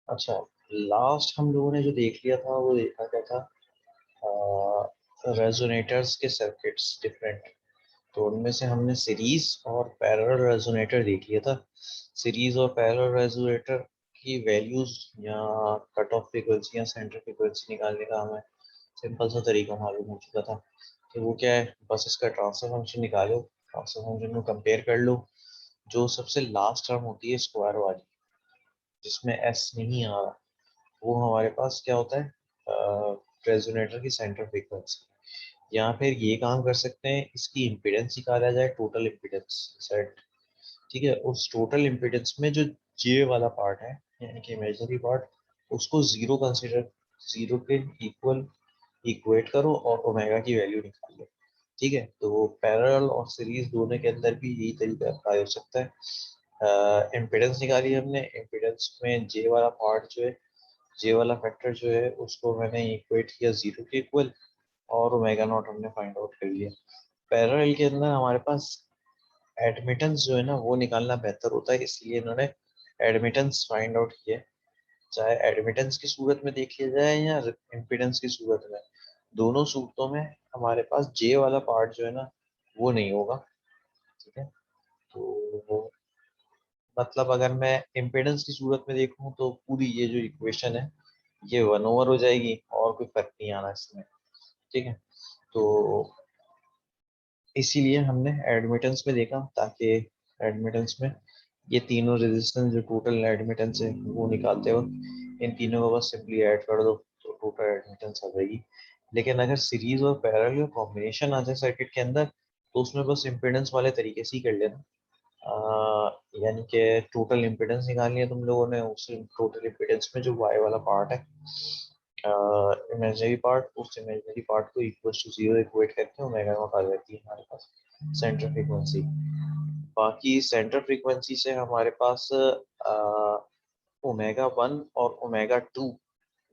अच्छा, लास्ट हम लोगों ने जो देख लिया था वो देखा क्या था, रेजोनेटर्स के सर्किट्स डिफरेंट। तो उनमें से हमने सीरीज और पैरेलल रेजोनेटर देख लिया था। सीरीज और पैरेलल रेजोनेटर की वैल्यूज या कट ऑफ फ्रीक्वेंसी या सेंटर फ्रीक्वेंसी निकालने का हमें सिंपल सा तरीका मालूम हो चुका था कि वो क्या है, बस इसका ट्रांसफर फंक्शन निकालो, ट्रांसफर फंक्शन को कंपेयर कर लो। जो सबसे लास्ट टर्म होती है स्क्वायर वाली, जिसमें एस नहीं आ रहा, वो हमारे पास क्या होता है, रेजोनेटर की सेंटर फ्रीक्वेंसी। या फिर ये काम कर सकते हैं, इसकी इम्पीडेंस निकाला जाए, टोटल इम्पीडेंस सेट। ठीक है, उस टोटल इम्पीडेंस में जो जे वाला पार्ट है यानी कि इमेजिनरी पार्ट, उसको जीरो कंसिडर, जीरो के इक्वल इक्वेट करो और ओमेगा की वैल्यू निकाल लो। ठीक है, तो पैरेलल और सीरीज दोनों के अंदर भी यही तरीका अप्लाई हो सकता है। इम्पीडेंस निकाली हमने, इम्पीडेंस में जे वाला पार्ट जो है, जे वाला फैक्टर जो है उसको मैंने इक्वेट किया जीरो के इक्वल, और ओमेगा नॉट हमने फाइंड आउट कर लिया। पैरेलल के अंदर हमारे पास एडमिटेंस जो है ना वो निकालना बेहतर होता है, इसलिए इन्होंने एडमिटेंस फाइंड आउट किया। चाहे एडमिटेंस की सूरत में देख लिया जाए या इम्पीडेंस की सूरत में, दोनों सूरतों में हमारे पास जे वाला पार्ट जो है ना वो नहीं होगा। ठीक है, तो मतलब अगर मैं इम्पीडेंस की सूरत में देखूं तो पूरी ये जो इक्वेशन है ये वन ओवर हो जाएगी और कोई फर्क नहीं आना इसमें। ठीक है, तो इसीलिए हमने एडमिटेंस में देखा, ताकि एडमिटेंस में ये तीनों रेजिस्टेंस जो टोटल एडमिटेंस है वो निकालते वक्त इन तीनों को बस सिंपली ऐड कर दो तो टोटल एडमिटेंस आ जाएगी। लेकिन अगर सीरीज और पैरेलल का कॉम्बिनेशन आ जाए सर्किट के अंदर, तो उसमें बस इम्पिडेंस वाले तरीके से ही कर लेना। यानी कि टोटल इम्पिडेंस निकालनी है तुम लोगों ने, उस टोटल इम्पिडेंस में जो वाई वाला पार्ट है, इमेजिनरी पार्ट, उस इमेजिनरी पार्ट को इक्वल टू जीरो इक्वेट करके ओमेगा नॉट आ जाती है हमारे पास सेंटर फ्रीक्वेंसी। बाकी सेंटर फ्रीक्वेंसी से हमारे पास ओमेगा वन और ओमेगा टू,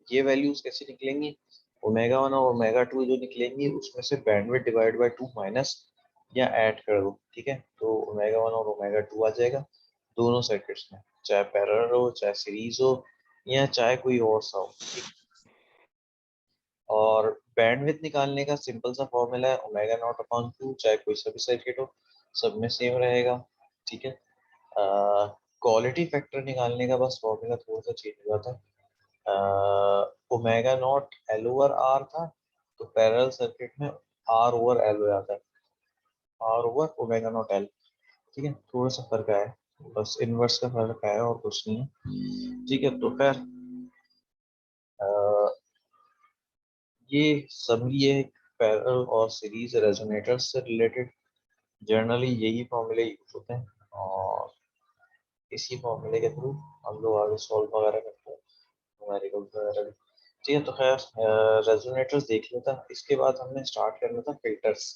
ये वैल्यूज कैसे निकलेंगी। ओमेगा वन और ओमेगा टू जो निकलेंगी उसमें से bandwidth divide by two minus या ऐड कर दो। ठीक है, तो ओमेगा वन और ओमेगा टू आ जाएगा दोनों सर्किट्स में, चाहे पैरेलल हो, चाहे सीरीज हो, या चाहे कोई और सा हो। ठीक, और बैंडविड्थ निकालने का सिंपल सा फॉर्मूला है ओमेगा नॉट अपॉन टू, चाहे कोई सा भी सर्किट हो सब में सेम रहेगा। ठीक है, क्वालिटी फैक्टर निकालने का बस फॉर्मूला थोड़ा सा चेंज हुआ था। Omega not L over R था, तो पैरेलल सर्किट में आर ओवर एल हो जाता है, R over omega not L. ठीक है, थोड़ा सा फर्क आया है, बस इनवर्स का फर्क आया और कुछ नहीं है। ठीक है, तो खैर ये समरी है पैरेलल और सीरीज रेजोनेटर्स से रिलेटेड। जनरली यही फॉर्मूले यूज होते हैं और इसी फॉर्मूले के थ्रू हम लोग आगे सॉल्व वगैरह करते हैं न्यूमेरिकल्स वगैरह भी। ठीक है, तो खैर रेजोनेटर्स देख लेता, इसके बाद हमने स्टार्ट करना था फिल्टर्स।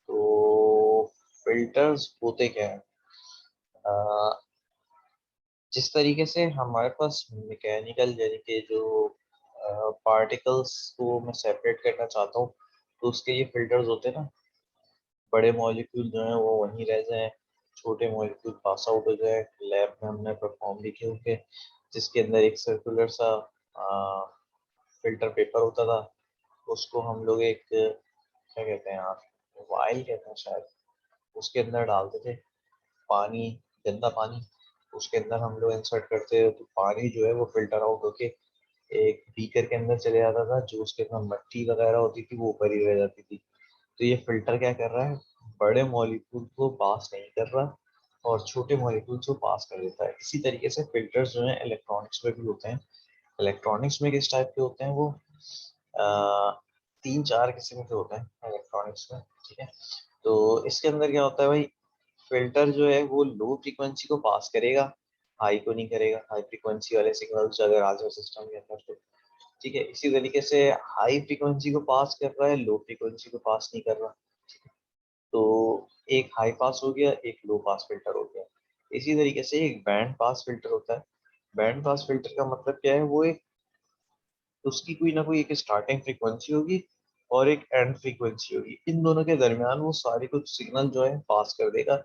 तो फिल्टर्स होते क्या है, जिस तरीके से हमारे पास मैकेनिकल यानी कि जो पार्टिकल्स को मैं सेपरेट करना चाहता हूँ, तो उसके लिए फिल्टर्स होते हैं ना। बड़े मॉलिक्यूल जो हैं वो वहीं रह जाएं, छोटे मॉलिक्यूल पास आउट हो जाए। लैब में हमने परफॉर्म भी किए होंगे, जिसके अंदर एक सर्कुलर सा फिल्टर पेपर होता था, उसको हम लोग एक क्या कहते हैं यार, वाइल कहते हैं शायद, उसके अंदर डालते थे पानी, गंदा पानी। उसके अंदर हम लोग इंसर्ट करते थे तो पानी जो है वो फिल्टर आउट होके एक बीकर के अंदर चले जाता था, जो उसके अंदर मट्टी वगैरह होती थी वो ऊपर ही रह जाती थी। तो ये फिल्टर क्या कर रहा है, बड़े मॉलिक्यूल को पास नहीं कर रहा और छोटे मॉलिक्यूल्स को पास कर देता है। इसी तरीके से फिल्टर्स जो है इलेक्ट्रॉनिक्स में भी होते हैं। इलेक्ट्रॉनिक्स में किस टाइप के होते हैं वो, तीन चार किस्म के होते हैं इलेक्ट्रॉनिक्स में। ठीक है, तो इसके अंदर क्या होता है भाई, फिल्टर जो है वो लो फ्रीक्वेंसी को पास करेगा, हाई को नहीं करेगा। हाई फ्रीक्वेंसी वाले सिग्नल्स अगर आ जाए सिस्टम के अंदर तो ठीक है। इसी तरीके से हाई फ्रीक्वेंसी को पास कर रहा है, लो फ्रीक्वेंसी को पास नहीं कर रहा। तो एक हाई पास हो गया, एक लो पास फिल्टर हो गया। इसी तरीके से एक बैंड पास फिल्टर होता है। बैंड पास फिल्टर का मतलब क्या है, वो एक, उसकी कोई ना कोई एक स्टार्टिंग फ्रीक्वेंसी होगी और एक एंड फ्रीक्वेंसी होगी, इन दोनों के दरमियान वो सारी कुछ सिग्नल जो है पास कर देगा।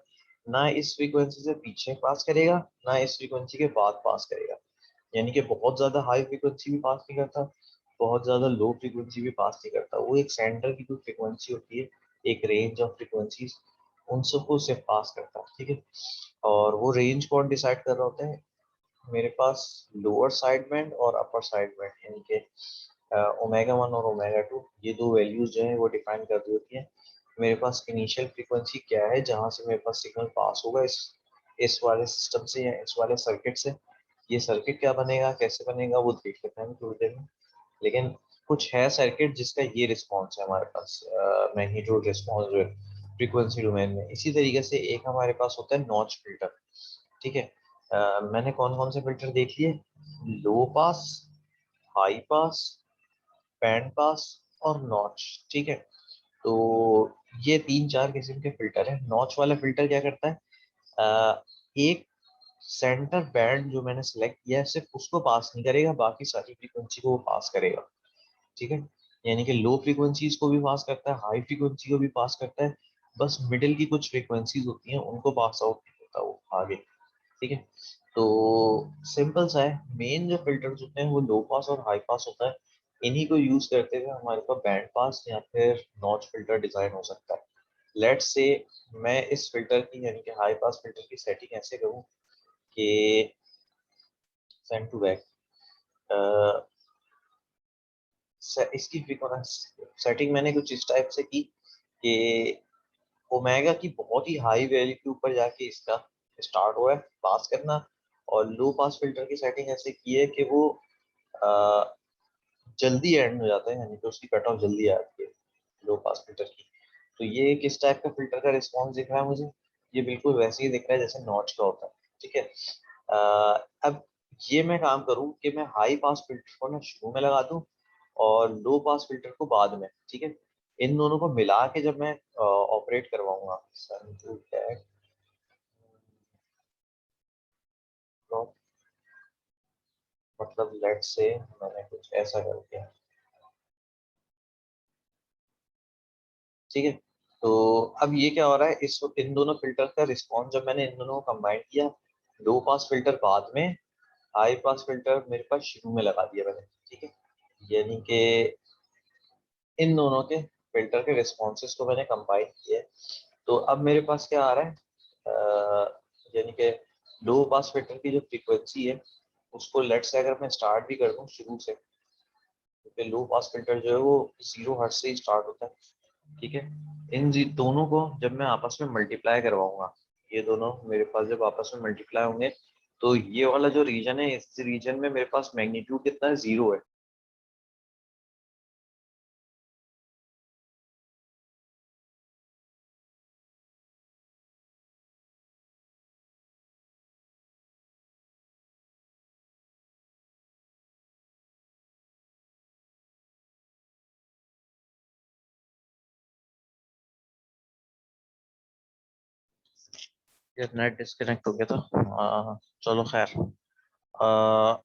ना इस फ्रीक्वेंसी से पीछे पास करेगा, ना इस फ्रीक्वेंसी के बाद पास करेगा। यानी कि बहुत ज्यादा हाई फ्रीक्वेंसी भी पास नहीं करता, बहुत ज्यादा लो फ्रीक्वेंसी भी पास नहीं करता। वो एक सेंटर की जो फ्रीक्वेंसी होती है, एक रेंज ऑफ फ्रीक्वेंसीज, उन सबको सिर्फ पास करता है, ठीक है। और वो रेंज कौन डिसाइड कर रहा होता है? मेरे पास लोअर साइड बैंड और अपर साइड बैंड, यानी कि ओमेगा 1 और ओमेगा 2, ये दो वैल्यूज जो है वो डिफाइन कर दी होती है। मेरे पास इनिशियल फ्रीक्वेंसी क्या है जहां से मेरे पास सिग्नल पास होगा, इस वाले सिस्टम से या इस वाले सर्किट से। ये सर्किट क्या बनेगा, कैसे बनेगा, वो देख लेते हैं थोड़ी देर में। लेकिन कुछ है सर्किट जिसका ये रिस्पॉन्स है हमारे पास, मैग्नीट्यूड रिस्पॉन्स जो है फ्रीक्वेंसी डोमेन में। इसी तरीके से एक हमारे पास होता है नॉच फिल्टर, ठीक है। मैंने कौन कौन से फिल्टर देख लिए? लो पास, हाई पास, बैंड पास और नॉच, ठीक है। तो ये तीन चार किस्म के फिल्टर है। नॉच वाला फिल्टर क्या करता है? एक सेंटर बैंड जो मैंने सेलेक्ट किया है सिर्फ उसको पास नहीं करेगा, बाकी सारी फ्रीक्वेंसी को वो पास करेगा, ठीक है। यानी कि लो फ्रीक्वेंसीज को भी पास करता है, हाई फ्रीक्वेंसी को भी पास करता है, बस मिडिल की कुछ फ्रीक्वेंसीज होती हैं उनको पास आउट नहीं होता वो आगे, ठीक है। तो सिंपल सा है, मेन जो फिल्टर्स होते हैं वो लो पास और हाई पास होता है। इन्हीं को यूज करते हुए हमारे पास बैंड पास या फिर नॉच फिल्टर डिजाइन हो सकता है। लेट्स से मैं इस फिल्टर की यानी कि हाई पास फिल्टर की सेटिंग ऐसे करूं कि सेंड टू बैक, इसकी सेटिंग मैंने कुछ इस टाइप से की कि ओमेगा की बहुत ही हाई वैल्यू के ऊपर जाके इसका स्टार्ट हुआ है पास करना। और लो पास फिल्टर की सेटिंग ऐसे की है कि वो जल्दी एंड हो जाता है, यानी कि उसकी कट ऑफ जल्दी आती है लो पास फिल्टर की। तो ये किस टाइप का फिल्टर का रिस्पॉन्स दिख रहा है मुझे? ये बिल्कुल वैसे ही दिख रहा है जैसे नॉच का होता है, ठीक है। अब ये मैं काम करूँ कि मैं हाई पास फिल्टर को ना शुरू में लगा दूं और लो पास फिल्टर को बाद में, ठीक है। इन दोनों को मिला के जब मैं ऑपरेट करवाऊंगा, मतलब लेट से मैंने कुछ ऐसा कर दिया, ठीक है। तो अब ये क्या हो रहा है, इस इन दोनों फिल्टर का रिस्पॉन्स जब मैंने इन दोनों को कंबाइन किया, लो पास फिल्टर बाद में, हाई पास फिल्टर मेरे पास शुरू में लगा दिया मैंने, ठीक है। यानी कि इन दोनों के फिल्टर के रिस्पॉन्सेस को मैंने कंबाइन किया है। तो अब मेरे पास क्या आ रहा है, यानी कि लो पास फिल्टर की जो फ्रीक्वेंसी है उसको लेट से अगर मैं स्टार्ट भी कर दूं शुरू से, क्योंकि लो पास फिल्टर जो है वो 0 हर्ट्ज से ही स्टार्ट होता है, ठीक है। दोनों को जब मैं आपस में मल्टीप्लाई करवाऊंगा, ये दोनों मेरे पास जब आपस में मल्टीप्लाई होंगे, तो ये वाला जो रीजन है, इस रीजन में मेरे पास मैग्नीट्यूड कितना है? 0 है। ये नेट डिस्कनेक्ट हो गया था। चलो खैर। अ,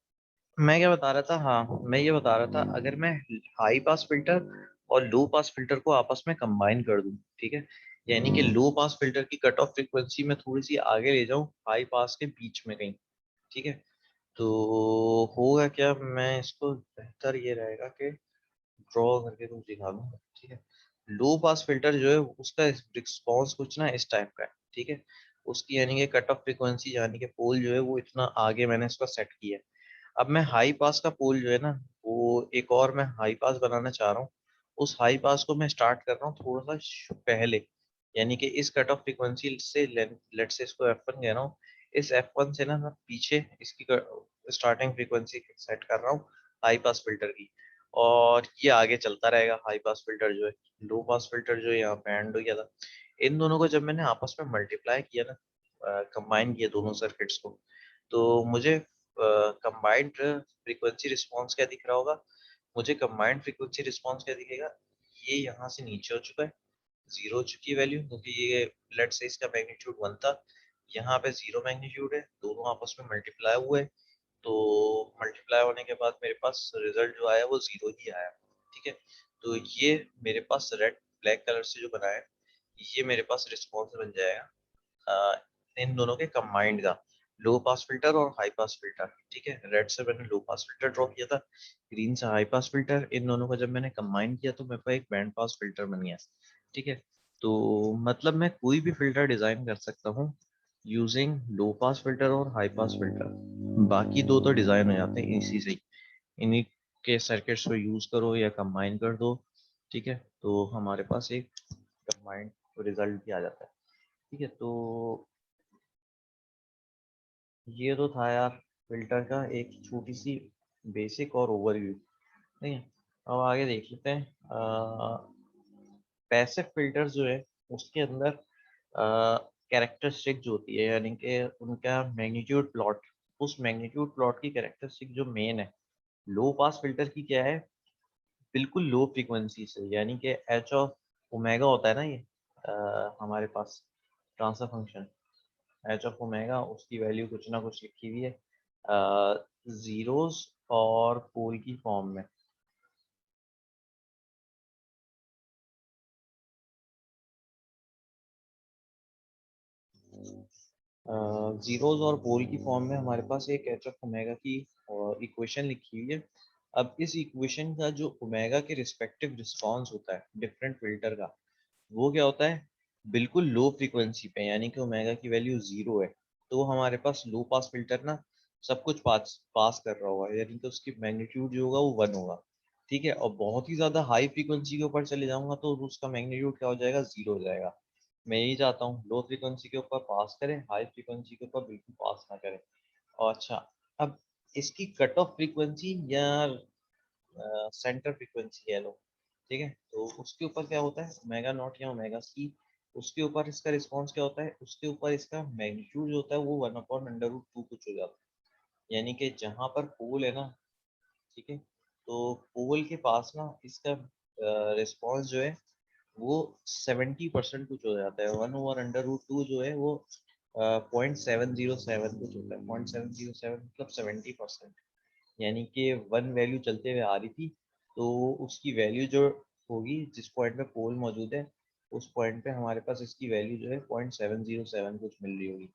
मैं क्या बता रहा था, हाँ मैं ये बता रहा था, अगर मैं हाई पास फिल्टर और लो पास फिल्टर को आपस में कंबाइन कर दूं, ठीक है। यानी कि लो पास फिल्टर की कट ऑफ फ्रीक्वेंसी में थोड़ी सी आगे ले जाऊं हाई पास के बीच में कहीं, ठीक है। तो होगा क्या, मैं इसको बेहतर ये रहेगा कि ड्रॉ करके तुम दिखा दूँ, ठीक है। लो पास फिल्टर जो है उसका रिस्पॉन्स कुछ ना इस टाइप का है, ठीक है। उसकी यानी कि कट ऑफ फ्रीक्वेंसी यानी कि पोल जो है वो इतना आगे मैंने इसका सेट किया है। अब मैं हाई पास का पोल जो है ना, वो एक और मैं हाई पास बनाना चाह रहा हूँ। उस हाई पास को मैं स्टार्ट कर रहा हूँ थोड़ा सा पहले, यानी कि इस कट ऑफ फ्रीक्वेंसी से लेट से इसको F1 कह रहा हूँ। इस F1 से ना मैं पीछे इसकी स्टार्टिंग फ्रीक्वेंसी सेट कर रहा हूँ हाई पास फिल्टर की। और ये आगे चलता रहेगा हाई पास फिल्टर जो है। लो पास फिल्टर जो है यहाँ पे एंड हो गया था। इन दोनों को जब मैंने आपस में मल्टीप्लाई किया ना, कंबाइन किया दोनों सर्किट्स को, तो मुझे कंबाइंड फ्रीक्वेंसी रिस्पॉन्स क्या दिख रहा होगा? मुझे कंबाइंड फ्रीक्वेंसी रिस्पॉन्स क्या दिखेगा? ये यहाँ से नीचे हो चुका है, 0 हो चुकी है वैल्यू, क्योंकि ये लेट से इसका मैग्नीट्यूड 1 था। यहाँ पे 0 मैग्नीट्यूड है, दोनों आपस में मल्टीप्लाई हुए। तो मल्टीप्लाई होने के बाद मेरे पास रिजल्ट जो आया वो 0 ही आया, ठीक है। तो ये मेरे पास रेड ब्लैक कलर से जो बना है, ये मेरे पास रिस्पॉन्स बन जाएगा इन दोनों के कंबाइंड का। लो पास फिल्टर और हाई पास फिल्टर, ठीक है। रेड से मैंने लो पास फिल्टर ड्रॉ किया था, ग्रीन से हाई पास फिल्टर, इन दोनों को जब मैंने कंबाइन किया तो मेरे पास एक बैंड पास फिल्टर बन गया, ठीक है। तो मतलब मैं कोई भी फिल्टर डिजाइन कर सकता हूँ यूजिंग लो पास फिल्टर और हाई पास फिल्टर। बाकी दो तो डिजाइन हो जाते हैं इसी से ही, इन्हीं के सर्किट्स को यूज करो या कंबाइन कर दो, ठीक है। तो हमारे पास एक कंबाइंड रिजल्ट भी आ जाता है, ठीक है। तो ये तो था यार फिल्टर का एक छोटी सी बेसिक और ओवरव्यू, ठीक है। अब आगे देख लेते हैं पैसिव फिल्टर जो है उसके अंदर कैरेक्टरिस्टिक जो होती है, यानी कि उनका मैग्नीट्यूड प्लॉट, उस मैग्नीट्यूड प्लॉट की कैरेक्टरिस्टिक जो मेन है लो पास फिल्टर की क्या है, बिल्कुल लो फ्रीक्वेंसी से, यानी कि एच ऑफ ओमेगा होता है ना ये हमारे पास transfer function H of omega, उसकी वैल्यू कुछ ना कुछ लिखी हुई है जीरोस और पोल की फॉर्म में। जीरोस और पोल की फॉर्म में हमारे पास एक एच ऑफ ओमेगा की इक्वेशन लिखी हुई है। अब इस इक्वेशन का जो ओमेगा के रिस्पेक्टिव रिस्पॉन्स होता है डिफरेंट फिल्टर का, वो क्या होता है, बिल्कुल लो फ्रीक्वेंसी पे, यानी कि ओमेगा की वैल्यू जीरो है, तो हमारे पास लो पास फिल्टर ना सब कुछ पास पास कर रहा होगा, यानी कि उसकी मैग्नीट्यूड जो होगा वो वन होगा, ठीक है। और बहुत ही ज्यादा हाई फ्रीक्वेंसी के ऊपर चले जाऊंगा तो उसका मैग्नीट्यूड क्या हो जाएगा, जीरो हो जाएगा। मैं यही चाहता हूँ लो फ्रीक्वेंसी के ऊपर पास करें, हाई फ्रीक्वेंसी के ऊपर बिल्कुल पास ना करें। और अच्छा, अब इसकी कट ऑफ फ्रीक्वेंसी या सेंटर फ्रीक्वेंसी कह लो, ठीक है। तो उसके ऊपर क्या होता है ओमेगा नॉट या ओमेगा सी, उसके ऊपर इसका रिस्पांस क्या होता है, उसके ऊपर इसका मैग्नीट्यूड जो होता है वो one upon under root two कुछ हो जाता है, यानी कि जहां पर पोल है ना, ठीक है, तो पोल के पास ना इसका रिस्पांस जो है वो 70% कुछ हो जाता है, one over under root two जो है वो 0.707 कुछ होता है, 0.707 मतलब 70%, यानी कि वन वैल्यू चलते हुए आ रही थी, तो उसकी वैल्यू जो होगी जिस पॉइंट पे पोल मौजूद है उस पॉइंट पे हमारे पास इसकी वैल्यू जो है 0.707 कुछ मिल रही होगी,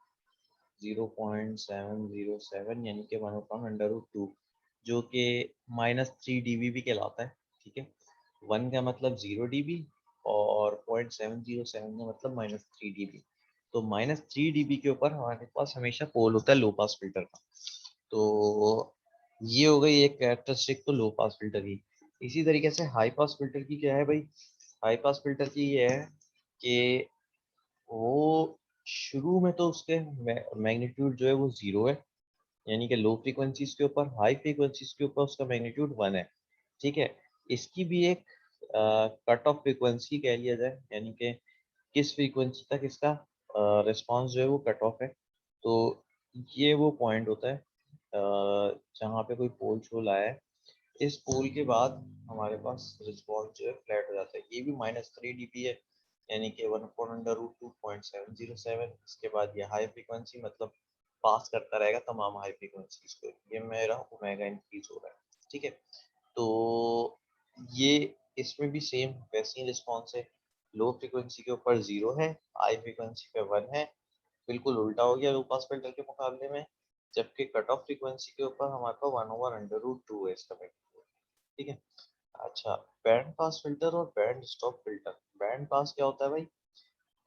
0.707 यानी कि one upon under root two, जो कि -3 dB भी कहलाता है, ठीक है। वन का मतलब 0 dB और 0.707 का मतलब -3 dB, तो -3 dB के ऊपर हमारे पास हमेशा पोल होता है लो पास फिल्टर का। तो ये हो गई एक कैरेक्टरिस्टिक तो लो पास फिल्टर की। इसी तरीके से हाई पास फिल्टर की क्या है भाई, हाई पास फिल्टर की ये है कि वो शुरू में तो उसके मैग्नीट्यूड जो है वो जीरो है, यानी कि लो फ्रीक्वेंसीज के ऊपर, हाई फ्रीक्वेंसीज के ऊपर उसका मैग्नीट्यूड वन है, ठीक है। इसकी भी एक कट ऑफ फ्रीक्वेंसी कह लिया जाए, यानी कि किस फ्रीक्वेंसी तक इसका रिस्पांस जो है वो कट ऑफ है, तो ये वो पॉइंट होता है जहाँ पे कोई पोल शोल आया है, इस पोल के बाद हमारे पास रिस्पॉन्स जो है फ्लैट हो जाता है, ये भी -3 dB है, यानी कि वन अपॉन अंडर रूट 2.707। इसके बाद ये हाई फ्रीक्वेंसी मतलब पास करता रहेगा तमाम हाई फ्रीक्वेंसीज को, ये मेरा ओमेगा इंक्रीज हो रहा है, ठीक है। तो ये इसमें भी सेम वैसी रिस्पॉन्स है, लो फ्रीक्वेंसी के ऊपर जीरो है, हाई फ्रीक्वेंसी पे वन है, बिल्कुल उल्टा हो गया लो पास फिल्टर के मुकाबले में, जबकि कट ऑफ फ्रीक्वेंसी के ऊपर हमारे पास one over under root two है इसका मैग्नीट्यूड, ठीक है। अच्छा, बैंड पास फिल्टर और band stop filter. Band pass क्या होता है भाई,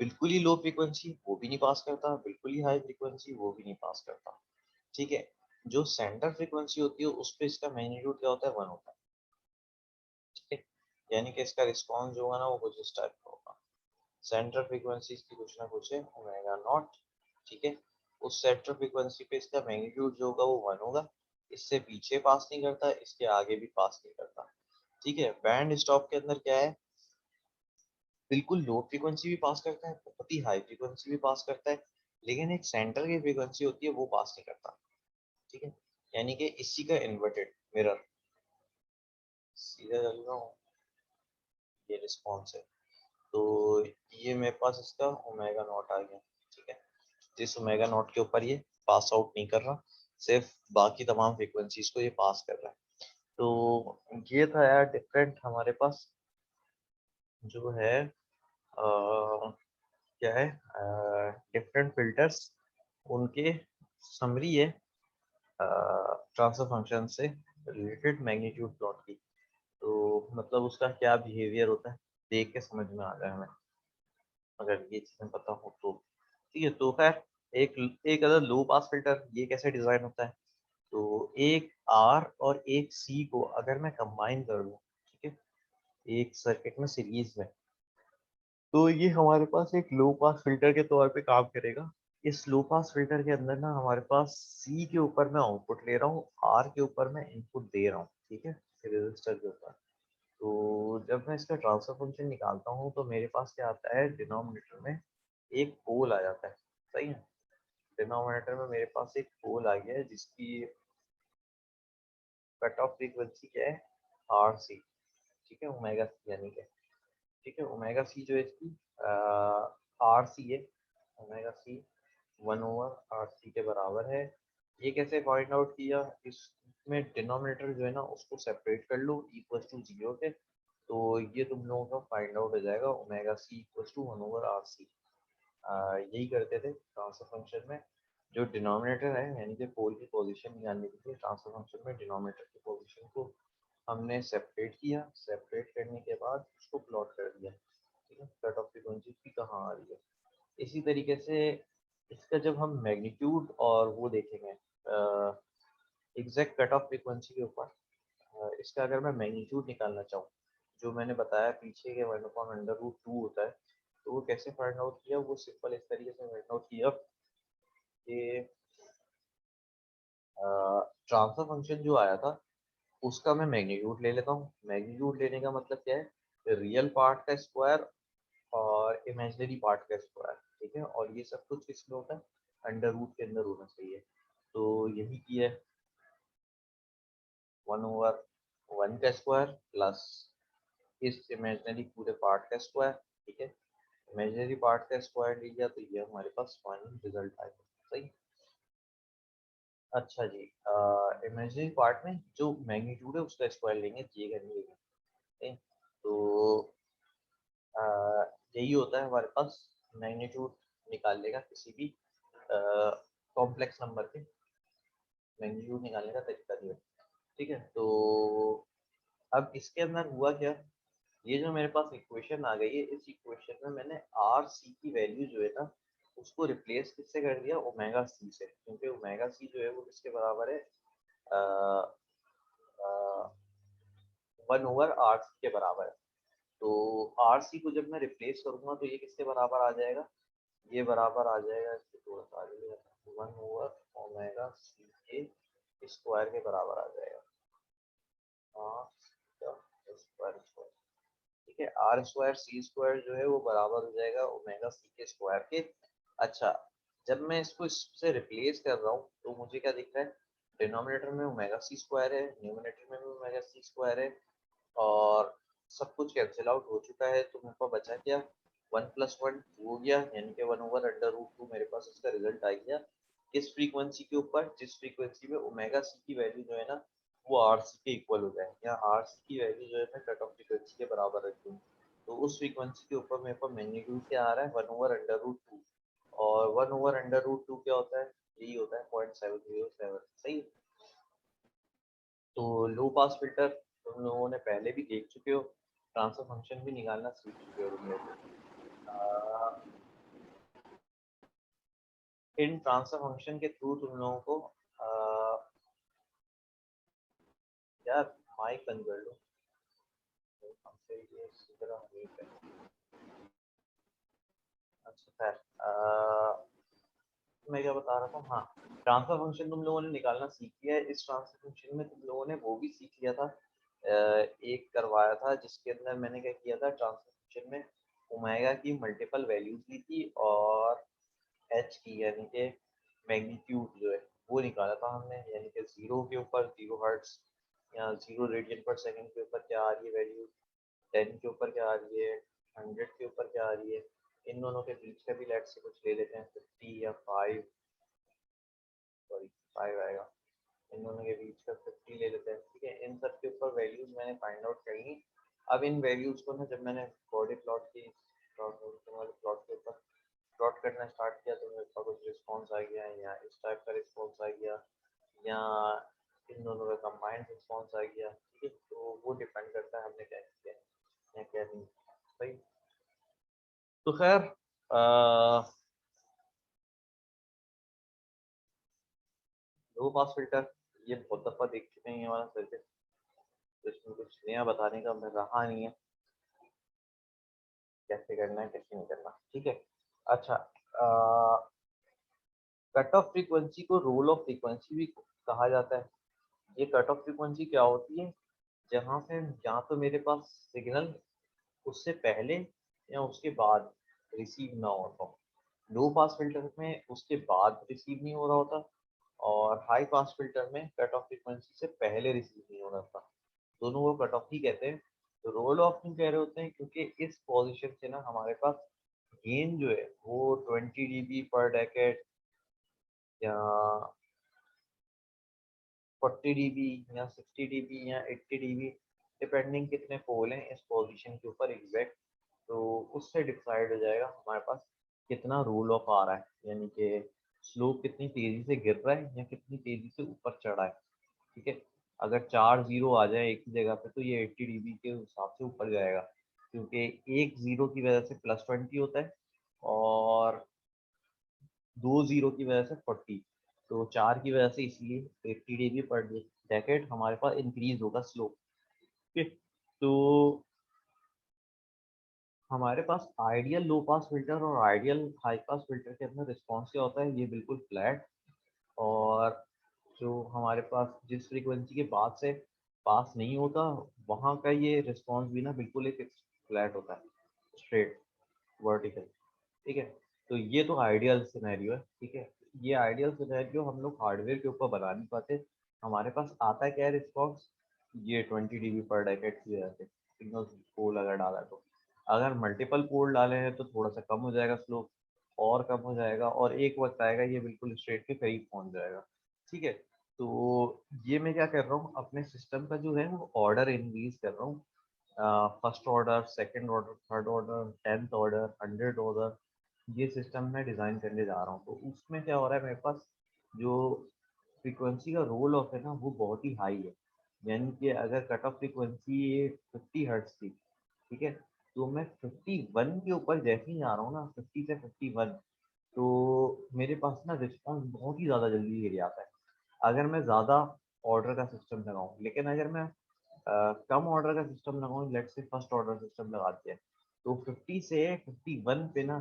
बिल्कुल ही लो फ्रीक्वेंसी वो भी नहीं पास करता, बिल्कुल ही हाई फ्रीक्वेंसी वो भी नहीं पास करता, ठीक है। जो सेंटर फ्रीक्वेंसी होती है उस पे इसका मैग्नीट्यूड क्या होता है, वन होता है, ठीक है। यानी कि इसका रिस्पॉन्स जो होगा ना वो कुछ इस टाइप का होगा, सेंटर फ्रीक्वेंसी की कुछ ना कुछ है ओमेगा नॉट, ठीक है। उस सेंटर फ्रीक्वेंसी पे इसका मैग्नीट्यूड जो होगा वो वन होगा, इससे पीछे पास नहीं करता, इसके आगे भी पास नहीं करता, ठीक है। बैंड स्टॉप के अंदर क्या है, बिल्कुल लो फ्रीक्वेंसी भी पास करता है, बहुत ही हाई फ्रीक्वेंसी भी पास करता है, लेकिन एक सेंटर की फ्रीक्वेंसी होती है वो पास नहीं करता, ठीक है। यानी कि इसी का इन्वर्टेड मिरर, सीधा चल रहा हूँ, ये रिस्पॉन्स है, तो ये मेरे पास इसका ओमेगा नॉट आ गया, ठीक है। जिस ओमेगा नॉट के ऊपर ये पास आउट नहीं कर रहा, सिर्फ बाकी तमाम फ्रीक्वेंसीज को ये पास कर रहा है। तो ये था यार डिफरेंट हमारे पास जो है क्या है डिफरेंट फिल्टर्स, उनके समरी है ट्रांसफर फंक्शन से रिलेटेड मैग्नीट्यूड प्लॉट की। तो मतलब उसका क्या बिहेवियर होता है देख के समझ में आ जाए हमें, अगर ये चीजें पता हो तो। ठीक है, तो खैर एक एक अदर लो पास फिल्टर ये कैसे डिजाइन होता है। तो एक आर और एक सी को अगर मैं कंबाइन कर दूं, ठीक है, एक सर्किट में सीरीज में, तो ये हमारे पास एक लो पास फिल्टर के तौर पे काम करेगा। इस लो पास फिल्टर के अंदर ना हमारे पास सी के ऊपर मैं आउटपुट ले रहा हूँ, आर के ऊपर मैं इनपुट दे रहा हूँ, ठीक है, रेजिस्टर के ऊपर। तो जब मैं इसका ट्रांसफर फंक्शन निकालता हूँ तो मेरे पास क्या आता है, डिनोमिनेटर में एक पोल आ जाता है। सही है, डिनोमिनेटर में मेरे पास एक पोल आ गया है जिसकी कट ऑफ फ्रीक्वेंसी क्या है, आर सी, ठीक है, ओमेगा सी यानी कि, ठीक है, ओमेगा सी जो है इसकी आर सी है, ओमेगा सी 1/RC के बराबर है। ये कैसे फाइंड आउट किया, इसमें डिनोमिनेटर जो है ना उसको सेपरेट कर लो इक्वल टू 0 के, तो ये तुम लोगों का फाइंड आउट हो जाएगा omega C equal to 1/RC। यही करते थे ट्रांसफर फंक्शन में। जो डिनोमिनेटर है यानी कि पोल की पोजीशन निकालने के लिए ट्रांसफर फंक्शन में डिनोमिनेटर की पोजीशन को हमने सेपरेट किया, सेपरेट करने के बाद उसको प्लॉट कर दिया, ठीक है, कट ऑफ फ्रीक्वेंसी की कहाँ आ रही है। इसी तरीके से इसका जब हम मैग्नीट्यूड और वो देखेंगे एग्जैक्ट कट ऑफ फ्रीक्वेंसी के ऊपर, इसका अगर मैं मैग्नीट्यूड निकालना चाहूँ, जो मैंने बताया पीछे के 1/√2 होता है, तो वो कैसे फाइंड आउट किया, वो सिंपल इस तरीके से फाइंड आउट किया कि ट्रांसफर फंक्शन जो आया था उसका मैं मैग्नीट्यूड ले लेता हूँ। मैग्नीट्यूड लेने का मतलब क्या है, रियल पार्ट का स्क्वायर और इमेजिनरी पार्ट का स्क्वायर, ठीक है, और ये सब कुछ किसमें होता है, अंडर रूट के अंदर होना चाहिए। तो यही किया है, 1/1 का स्क्वायर प्लस इस इमेजिनरी पूरे पार्ट का स्क्वायर, ठीक है, इमेजिनरी पार्ट का स्क्वायर लिया तो ये हमारे पास फाइनल रिजल्ट आएगा। सही। अच्छा जी, इमेजिनरी पार्ट में जो मैग्नीट्यूड है उसका स्क्वायर लेंगे, ये करने लेंगे, ठीक है? तो यही होता है हमारे पास मैग्नीट्यूड निकालने का, किसी भी कॉम्प्लेक्स नंबर के मैग्नीट्यूड निकालने का तरीका दिया। ठीक है, तो अब इसके अंदर हुआ क्या, ये जो मेरे पास इक्वेशन आ गई है, इस इक्वेशन में मैंने आर सी की वैल्यू जो है ना उसको रिप्लेस किससे कर दिया, ओमेगा सी से, क्योंकि ओमेगा सी जो है वो किसके बराबर है, 1/RC के बराबर है। तो आर सी को जब मैं रिप्लेस करूंगा तो ये किसके बराबर आ जाएगा, ये बराबर आ जाएगा, इसको थोड़ा सा आगे ले जाता हूं, 1/ओमेगा सी के स्क्वायर के बराबर आ जाएगा, हाँ, स्क्वायर स्क्वायर, ठीक है, आर स्क्वायर सी स्क्वायर जो है वो बराबर हो जाएगा ओमेगा सी के स्क्वायर के। अच्छा, जब मैं इसको इससे रिप्लेस कर रहा हूँ तो मुझे क्या दिख रहा है, डिनोमिनेटर में ओमेगा सी स्क्वायर है, न्यूमरेटर में भी ओमेगा सी स्क्वायर है, और सब कुछ कैंसिल आउट हो चुका है, तो मेरे पास बचा क्या, 1+1 2 हो गया, यानी कि 1/√2 मेरे पास इसका रिजल्ट आ गया। किस फ्रीक्वेंसी के ऊपर, जिस फ्रीक्वेंसी में ओमेगा सी की वैल्यू जो है ना वो आर सी के इक्वल हो जाए, या आर सी की वैल्यू जो है मैं कट ऑफ फ्रीक्वेंसी के बराबर रख दूँ, तो उस फ्रीक्वेंसी के ऊपर मेरे पास मैग्नीट्यूड क्या आ रहा है, 1/√2, और 1/√2 क्या होता है, यही होता है 0.707। सही है? तो लो पास फिल्टर तुम लोगों ने पहले भी देख चुके हो, ट्रांसफर फंक्शन भी निकालना सीख चुके हो तुम लोग। इन ट्रांसफर फंक्शन के थ्रू तुम लोगों को यार माइक बंद कर लो, हमसे ये इसी तरह नहीं कर। अच्छा खैर, मैं क्या बता रहा था, हाँ, ट्रांसफर फंक्शन तुम लोगों ने निकालना सीख लिया है। इस ट्रांसफर फंक्शन में तुम लोगों ने वो भी सीख लिया था, एक करवाया था जिसके अंदर मैंने क्या किया था, ट्रांसफर फंक्शन में ओमेगा की मल्टीपल वैल्यूज ली थी और एच की यानी कि मैग्नीट्यूड जो है वो निकाला था हमने, यानी कि 0 के ऊपर 0 हर्ट्स या 0 रेडियन पर सेकेंड के ऊपर क्या आ रही है वैल्यू, 10 के ऊपर क्या आ रही है, 100 के ऊपर क्या आ रही है, इन दोनों के बीच का भी लेट से कुछ ले लेते हैं, 50 या 5, सॉरी 5 आएगा, इन दोनों के बीच का 50 ले लेते हैं, ठीक है, इन सब के ऊपर वैल्यूज मैंने फाइंड आउट करी। अब इन वैल्यूज को ना जब मैंने बॉडी प्लॉट की प्लॉट के ऊपर प्लॉट करना स्टार्ट किया तो मेरे पास कुछ रिस्पॉन्स आ गया, या इस टाइप का रिस्पॉन्स आ गया, या इन दोनों का कंबाइंड रिस्पॉन्स आ गया। ठीक है, तो वो डिपेंड करता है हमने क्या किया या क्या नहीं। सही। तो खैर लो पास फिल्टर ये बहुत दफ़ा देख चुके हैं ये वाला सर्किट, तो इसमें कुछ नया बताने का मैं रहा नहीं है, कैसे करना है कैसे नहीं करना। ठीक है। अच्छा, कट ऑफ फ्रीक्वेंसी को रोल ऑफ फ्रीक्वेंसी भी कहा जाता है। ये कट ऑफ फ्रीक्वेंसी क्या होती है, जहाँ से या तो मेरे पास सिग्नल उससे पहले या उसके बाद रिसीव ना होता हो। लो पास फिल्टर में उसके बाद रिसीव नहीं हो रहा होता, और हाई पास फिल्टर में कट ऑफ फ्रीक्वेंसी से पहले रिसीव नहीं हो रहा था। दोनों को कट ऑफ ही कहते हैं। तो रोल ऑफ क्यों कह रहे होते हैं, क्योंकि इस पोजीशन से ना हमारे पास गेन जो है वो 20 dB पर डेकेड या 40 dB या 60 dB या 80 dB, डिपेंडिंग कितने पोल हैं इस पोजीशन के ऊपर एग्जैक्ट, तो उससे डिसाइड हो जाएगा हमारे पास कितना रोल ऑफ आ रहा है, यानी कि स्लोप कितनी तेजी से गिर रहा है या कितनी तेजी से ऊपर चढ़ा है। ठीक है। अगर 4 जीरो आ जाए एक ही जगह पे तो ये 80 dB के हिसाब से ऊपर जाएगा, क्योंकि एक जीरो की वजह से +20 होता है और 2 जीरो की वजह से 40, तो 4 की वजह से इसलिए 80 dB पर डेकेड हमारे पास इंक्रीज होगा स्लोप। ठीक है। तो हमारे पास आइडियल लो पास फिल्टर और आइडियल हाई पास फिल्टर के अंदर रिस्पॉन्स क्या होता है, ये बिल्कुल फ्लैट, और जो हमारे पास जिस फ्रीक्वेंसी के बाद से पास नहीं होता वहाँ का ये रिस्पॉन्स भी ना बिल्कुल एक फ्लैट होता है, स्ट्रेट वर्टिकल। ठीक है। तो ये तो आइडियल सिनेरियो है। ठीक है। ये आइडियल सिनेरियो हम लोग हार्डवेयर के ऊपर बना नहीं पाते। हमारे पास आता है क्या है रिस्पॉन्स, ये 20 dB पर डेकेड की वजह से सिग्नल पोल अगर डाला है तो। अगर मल्टीपल पोल डाले हैं तो थोड़ा सा कम हो जाएगा स्लोप, और कम हो जाएगा, और एक वक्त आएगा ये बिल्कुल स्ट्रेट के करीब पहुंच जाएगा। ठीक है। तो ये मैं क्या कर रहा हूँ, अपने सिस्टम का जो है वो ऑर्डर इंक्रीज कर रहा हूँ। First order, second order, third order, 10th order, 100 order, ये सिस्टम मैं डिज़ाइन करने जा रहा हूँ। तो उसमें क्या हो रहा है, मेरे पास जो फ्रीक्वेंसी का रोल ऑफ है ना वो बहुत ही हाई है। यानी कि अगर कट ऑफ फ्रीक्वेंसी 50 हर्ट्ज थी, ठीक है, तो मैं 51 के ऊपर जैसे ही आ रहा हूँ ना, 50 से 51, तो मेरे पास ना रिस्पॉन्स बहुत ही ज़्यादा जल्दी गिर जाता है अगर मैं ज़्यादा ऑर्डर का सिस्टम लगाऊं। लेकिन अगर मैं कम ऑर्डर का सिस्टम लगाऊं, let's say first order system लगाते हैं, तो 50 से 51 पे ना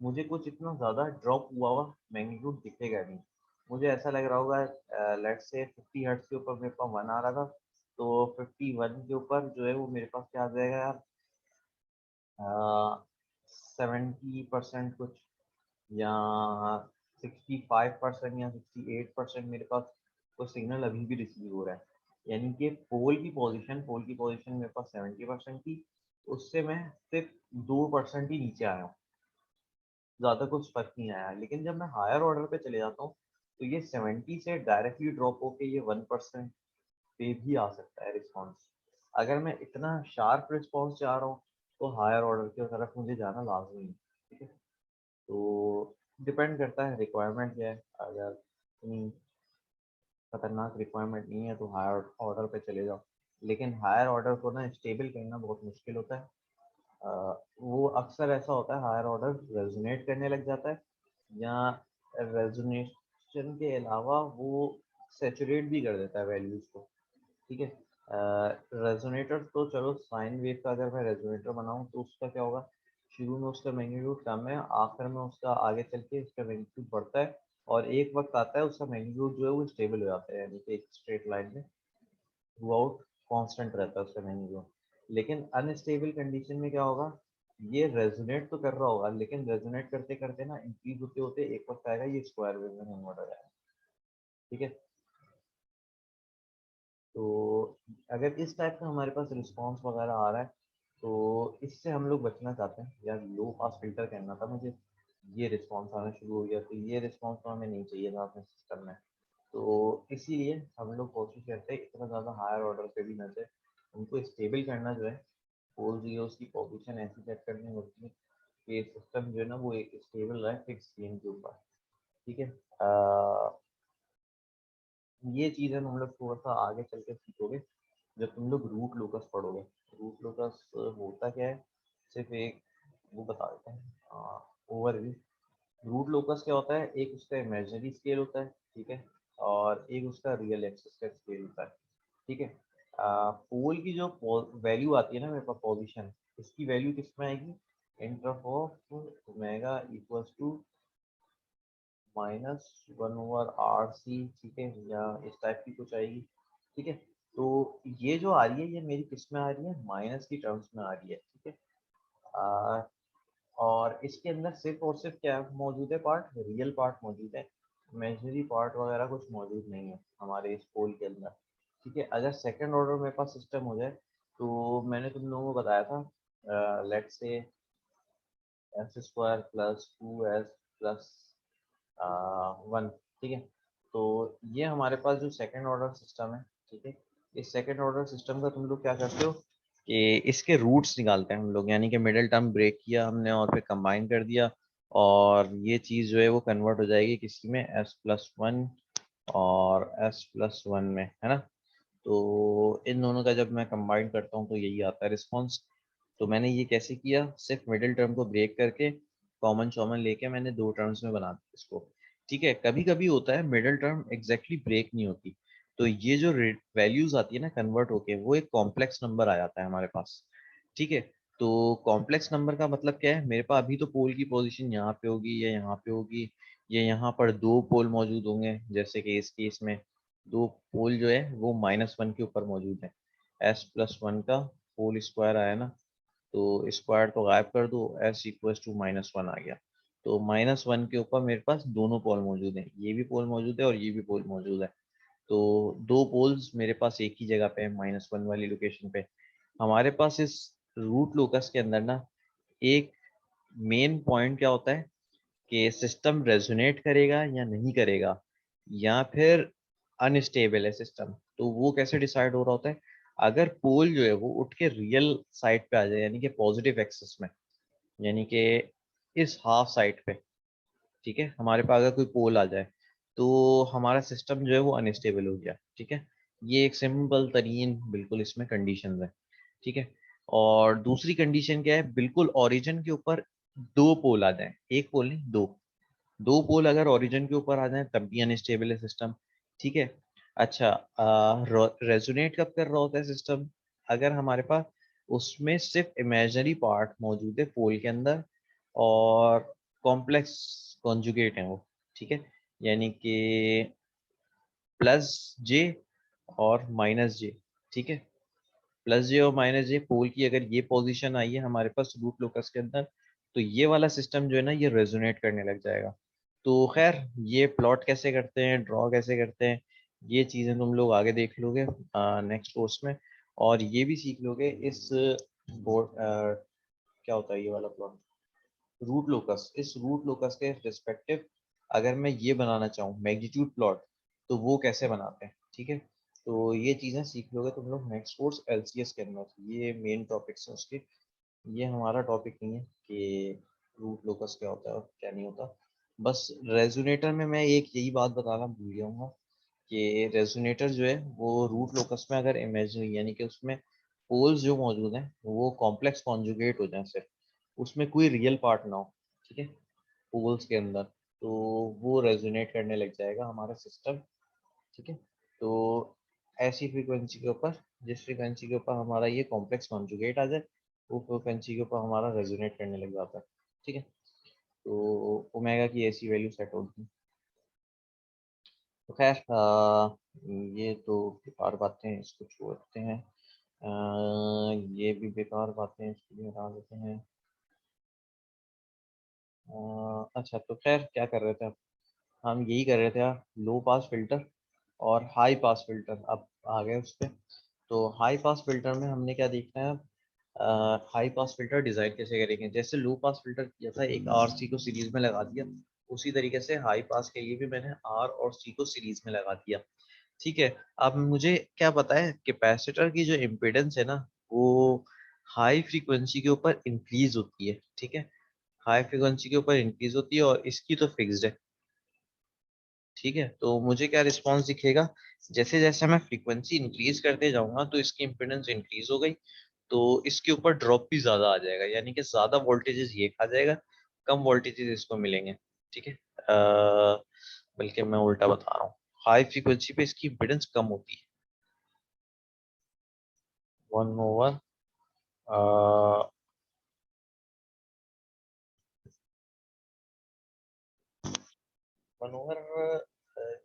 मुझे कुछ इतना ज़्यादा ड्रॉप हुआ हुआ मैग्नीट्यूड दिखेगा नहीं। मुझे ऐसा लग रहा होगा, लेट्स से 50 हर्ट्ज के ऊपर मेरे पास 1 आ रहा था, तो 51 के ऊपर जो है वो मेरे पास क्या आ जाएगा यार, 70% कुछ, या 65% या 68% मेरे पास वो सिग्नल अभी भी रिसीव हो रहा है। यानी कि पोल की पोजीशन मेरे पास 70% थी, उससे मैं सिर्फ 2% ही नीचे आया हूँ, ज़्यादा कुछ फर्क नहीं आया। लेकिन जब मैं हायर ऑर्डर पे चले जाता हूँ तो ये 70 से डायरेक्टली ड्रॉप होके ये 1% पे भी आ सकता है रिस्पॉन्स। अगर मैं इतना शार्प रिस्पॉन्स चाह रहा हूँ तो हायर ऑर्डर की तरफ मुझे जाना लाजमी है। ठीक है। तो डिपेंड करता है रिक्वायरमेंट क्या है। अगर इतनी खतरनाक रिक्वायरमेंट नहीं है तो हायर ऑर्डर पे चले जाओ। लेकिन हायर ऑर्डर को ना स्टेबल करना बहुत मुश्किल होता है। वो अक्सर ऐसा होता है हायर ऑर्डर रेजोनेट करने लग जाता है, या रेजोनेशन के अलावा वो सेचुरेट भी कर देता है वैल्यूज को। ठीक है। रेजोनेटर तो चलो, साइन वेव का अगर मैं रेजोनेटर बनाऊं तो उसका क्या होगा, शुरू में उसका मैग्नीट्यूड कम है, आखिर में उसका आगे चल के उसका मैग्नीट्यूड बढ़ता है, और एक वक्त आता है उसका मैग्नीट्यूड जो है वो स्टेबल हो जाता है, यानी कि एक स्ट्रेट लाइन में थ्रू आउट कॉन्स्टेंट रहता है उसका मैग्नीट्यूड। लेकिन अनस्टेबल कंडीशन में क्या होगा, ये रेजोनेट तो कर रहा होगा, लेकिन रेजोनेट करते करते ना इंक्रीज होते होते एक वक्त आएगा ये स्क्वायर वेव में कन्वर्ट हो जाएगा। ठीक है। तो अगर इस टाइप का हमारे पास रिस्पॉन्स वगैरह आ रहा है तो इससे हम लोग बचना चाहते हैं, या लो पास फिल्टर कहना था मुझे, ये रिस्पॉन्स आना शुरू हो गया तो ये रिस्पॉन्स तो हमें नहीं चाहिए था अपने सिस्टम में। तो इसीलिए हम लोग कोशिश करते हैं इतना ज़्यादा हायर ऑर्डर पे भी न जाए, उनको स्टेबल करना जो है, पोल जीरोस की पोजीशन ऐसी सेट करनी होती है कि सिस्टम जो है ना वो एक स्टेबल रहे फिक्स गेन के ऊपर। ठीक है, ये चीज़ें हम लोग थोड़ा सा आगे चल के सीखोगे जब तुम लोग रूट लोकस पढ़ोगे। रूट लोकस होता क्या है, सिर्फ एक वो बता देते हैं ओवरव्यू। रूट लोकस क्या होता है, एक उसका इमेजिनरी स्केल होता है, ठीक है, और एक उसका रियल एक्सिस का स्केल होता है। ठीक है, पोल की जो वैल्यू आती है ना मेरे पास पोजीशन, इसकी वैल्यू किस में आएगी, in term of omega equals to -1/RC, ठीक है, या इस टाइप की कुछ आएगी। ठीक है, तो ये जो आ रही है ये मेरी किस में आ रही है, माइनस की टर्म्स में आ रही है। ठीक है, और इसके अंदर सिर्फ और सिर्फ क्या मौजूद है, पार्ट रियल पार्ट मौजूद है, इमेजिनरी पार्ट वगैरह कुछ मौजूद नहीं है हमारे इस पोल के अंदर। ठीक है, अगर सेकंड ऑर्डर मेरे पास सिस्टम हो जाए तो मैंने तुम लोगों को बताया था, लेट्स से s² + 2s + 1। ठीक है, तो ये हमारे पास जो सेकंड ऑर्डर सिस्टम है, ठीक है, इस सेकंड ऑर्डर सिस्टम का तुम लोग क्या करते हो कि इसके रूट्स निकालते हैं हम लोग, यानी कि मिडिल टर्म ब्रेक किया हमने और फिर कंबाइन कर दिया, और ये चीज़ जो है वो कन्वर्ट हो जाएगी किसी में s+1 और s+1 में, है ना। तो इन दोनों का जब मैं कंबाइन करता हूँ तो यही आता है रिस्पॉन्स। तो मैंने ये कैसे किया, सिर्फ मिडिल टर्म को ब्रेक करके कॉमन शॉमन लेके मैंने दो टर्म्स में बना दिया इसको। ठीक है, कभी कभी होता है मिडिल टर्म एग्जैक्टली ब्रेक नहीं होती, तो ये जो वैल्यूज आती है ना कन्वर्ट होके वो एक कॉम्प्लेक्स नंबर आ जाता है हमारे पास। ठीक है, तो कॉम्प्लेक्स नंबर का मतलब क्या है, मेरे पास अभी तो पोल की पोजीशन यहाँ पे होगी या यहाँ पे होगी, या यहाँ पर दो पोल मौजूद होंगे, जैसे कि इस केस में दो पोल जो है वो -1 के ऊपर मौजूद है। s+1 का होल स्क्वायर आया ना, तो स्क्वायर को गायब कर दो, s = -1 आ गया। तो -1 के ऊपर मेरे पास दोनों पोल मौजूद हैं, ये भी पोल मौजूद है और ये भी पोल मौजूद है। तो दो पोल्स मेरे पास एक ही जगह पे है, -1 वाली लोकेशन पे। हमारे पास इस रूट लोकस के अंदर ना एक मेन पॉइंट क्या होता है कि सिस्टम रेजोनेट करेगा या नहीं करेगा, या फिर अनस्टेबल है सिस्टम। तो वो कैसे डिसाइड हो रहा होता है, अगर पोल जो है वो उठ के रियल साइड पे आ जाए, यानी कि पॉजिटिव एक्सिस में, यानी कि इस हाफ साइड पे। ठीक है, हमारे पास अगर कोई पोल आ जाए तो हमारा सिस्टम जो है वो अनस्टेबल हो गया। ठीक है, ये एक सिंपल तरीन बिल्कुल इसमें कंडीशन है। ठीक है, और दूसरी कंडीशन क्या है, बिल्कुल ओरिजिन के ऊपर दो पोल आ जाए, एक पोल नहीं दो, दो पोल अगर ओरिजिन के ऊपर आ जाए तब भी अनस्टेबल है सिस्टम। ठीक है, अच्छा, रेजोनेट कब कर रहा होता है सिस्टम, अगर हमारे पास उसमें सिर्फ इमेजिनरी पार्ट मौजूद है पोल के अंदर और कॉम्प्लेक्स कॉन्जुगेट है वो। ठीक है, यानी कि +j और -j। ठीक है, +j और -j पोल की अगर ये पोजीशन आई है हमारे पास रूट लोकस के अंदर, तो ये वाला सिस्टम जो है ना ये रेजोनेट करने लग जाएगा। तो खैर, ये प्लॉट कैसे करते हैं, ड्रॉ कैसे करते हैं, ये चीज़ें तुम लोग आगे देख लोगे नेक्स्ट कोर्स में, और ये भी सीख लोगे इस बोर्ड क्या होता है ये वाला प्लॉट, रूट लोकस। इस रूट लोकस के रिस्पेक्टिव अगर मैं ये बनाना चाहूँ मैग्नीट्यूड प्लॉट, तो वो कैसे बनाते हैं। ठीक है, तो ये चीज़ें सीख लोगे तुम लोग नेक्स्ट कोर्स एलसीएस के अंदर, ये मेन टॉपिक्स हैं उसके। ये हमारा टॉपिक नहीं है कि रूट लोकस क्या होता है और क्या नहीं होता। बस रेजोनेटर में मैं एक यही बात बताना भूल गया हूँ कि रेजोनेटर जो है वो रूट लोकस में अगर इमेजिनरी, यानी कि उसमें पोल्स जो मौजूद हैं वो कॉम्प्लेक्स कॉन्जुगेट हो जाए सिर्फ, उसमें कोई रियल पार्ट ना हो, ठीक है, पोल्स के अंदर, तो वो रेजोनेट करने लग जाएगा हमारा सिस्टम। ठीक है, तो ऐसी फ्रीक्वेंसी के ऊपर, जिस फ्रीक्वेंसी के ऊपर हमारा ये कॉम्प्लेक्स कॉन्जुगेट आ जाए, वो फ्रीक्वेंसी के ऊपर हमारा रेजोनेट करने लग जाता है। ठीक है, तो ओमेगा की ऐसी वैल्यू सेट होगी। तो खैर, ये तो बेकार बातें हैं, इसको छोड़ते हैं। ये भी बेकार बातें हैं, इसको भी हटा देते हैं। अच्छा, तो खैर क्या कर रहे थे हम यही कर रहे थे यार, लो पास फिल्टर और हाई पास फिल्टर अब आ गए उस पर। तो हाई पास फिल्टर में हमने क्या देखना है, हाई पास फिल्टर डिजाइन कैसे करेंगे, जैसे लो पास फिल्टर किया था एक RC को सीरीज में लगा दिया, उसी तरीके से हाई पास के लिए भी मैंने R और C को सीरीज में लगा दिया। ठीक है, अब मुझे क्या पता है कैपेसिटर की जो इम्पीडेंस है ना वो हाई फ्रीक्वेंसी के ऊपर इंक्रीज होती है। ठीक है, हाई फ्रीक्वेंसी के ऊपर इंक्रीज होती है और इसकी तो फिक्स्ड है। ठीक है, तो मुझे क्या रिस्पॉन्स दिखेगा, जैसे जैसे मैं फ्रीक्वेंसी इंक्रीज करते जाऊंगा तो इसकी इम्पीडेंस इंक्रीज हो गई, तो इसके ऊपर ड्रॉप भी ज्यादा आ जाएगा, यानी कि ज्यादा वोल्टेजेस ये खा जाएगा, कम वोल्टेजेस इसको मिलेंगे। ठीक है, बल्कि मैं उल्टा बता रहा हूँ, हाई फ्रीक्वेंसी पे इसकी इम्पीडेंस कम होती है। 1/, 1/,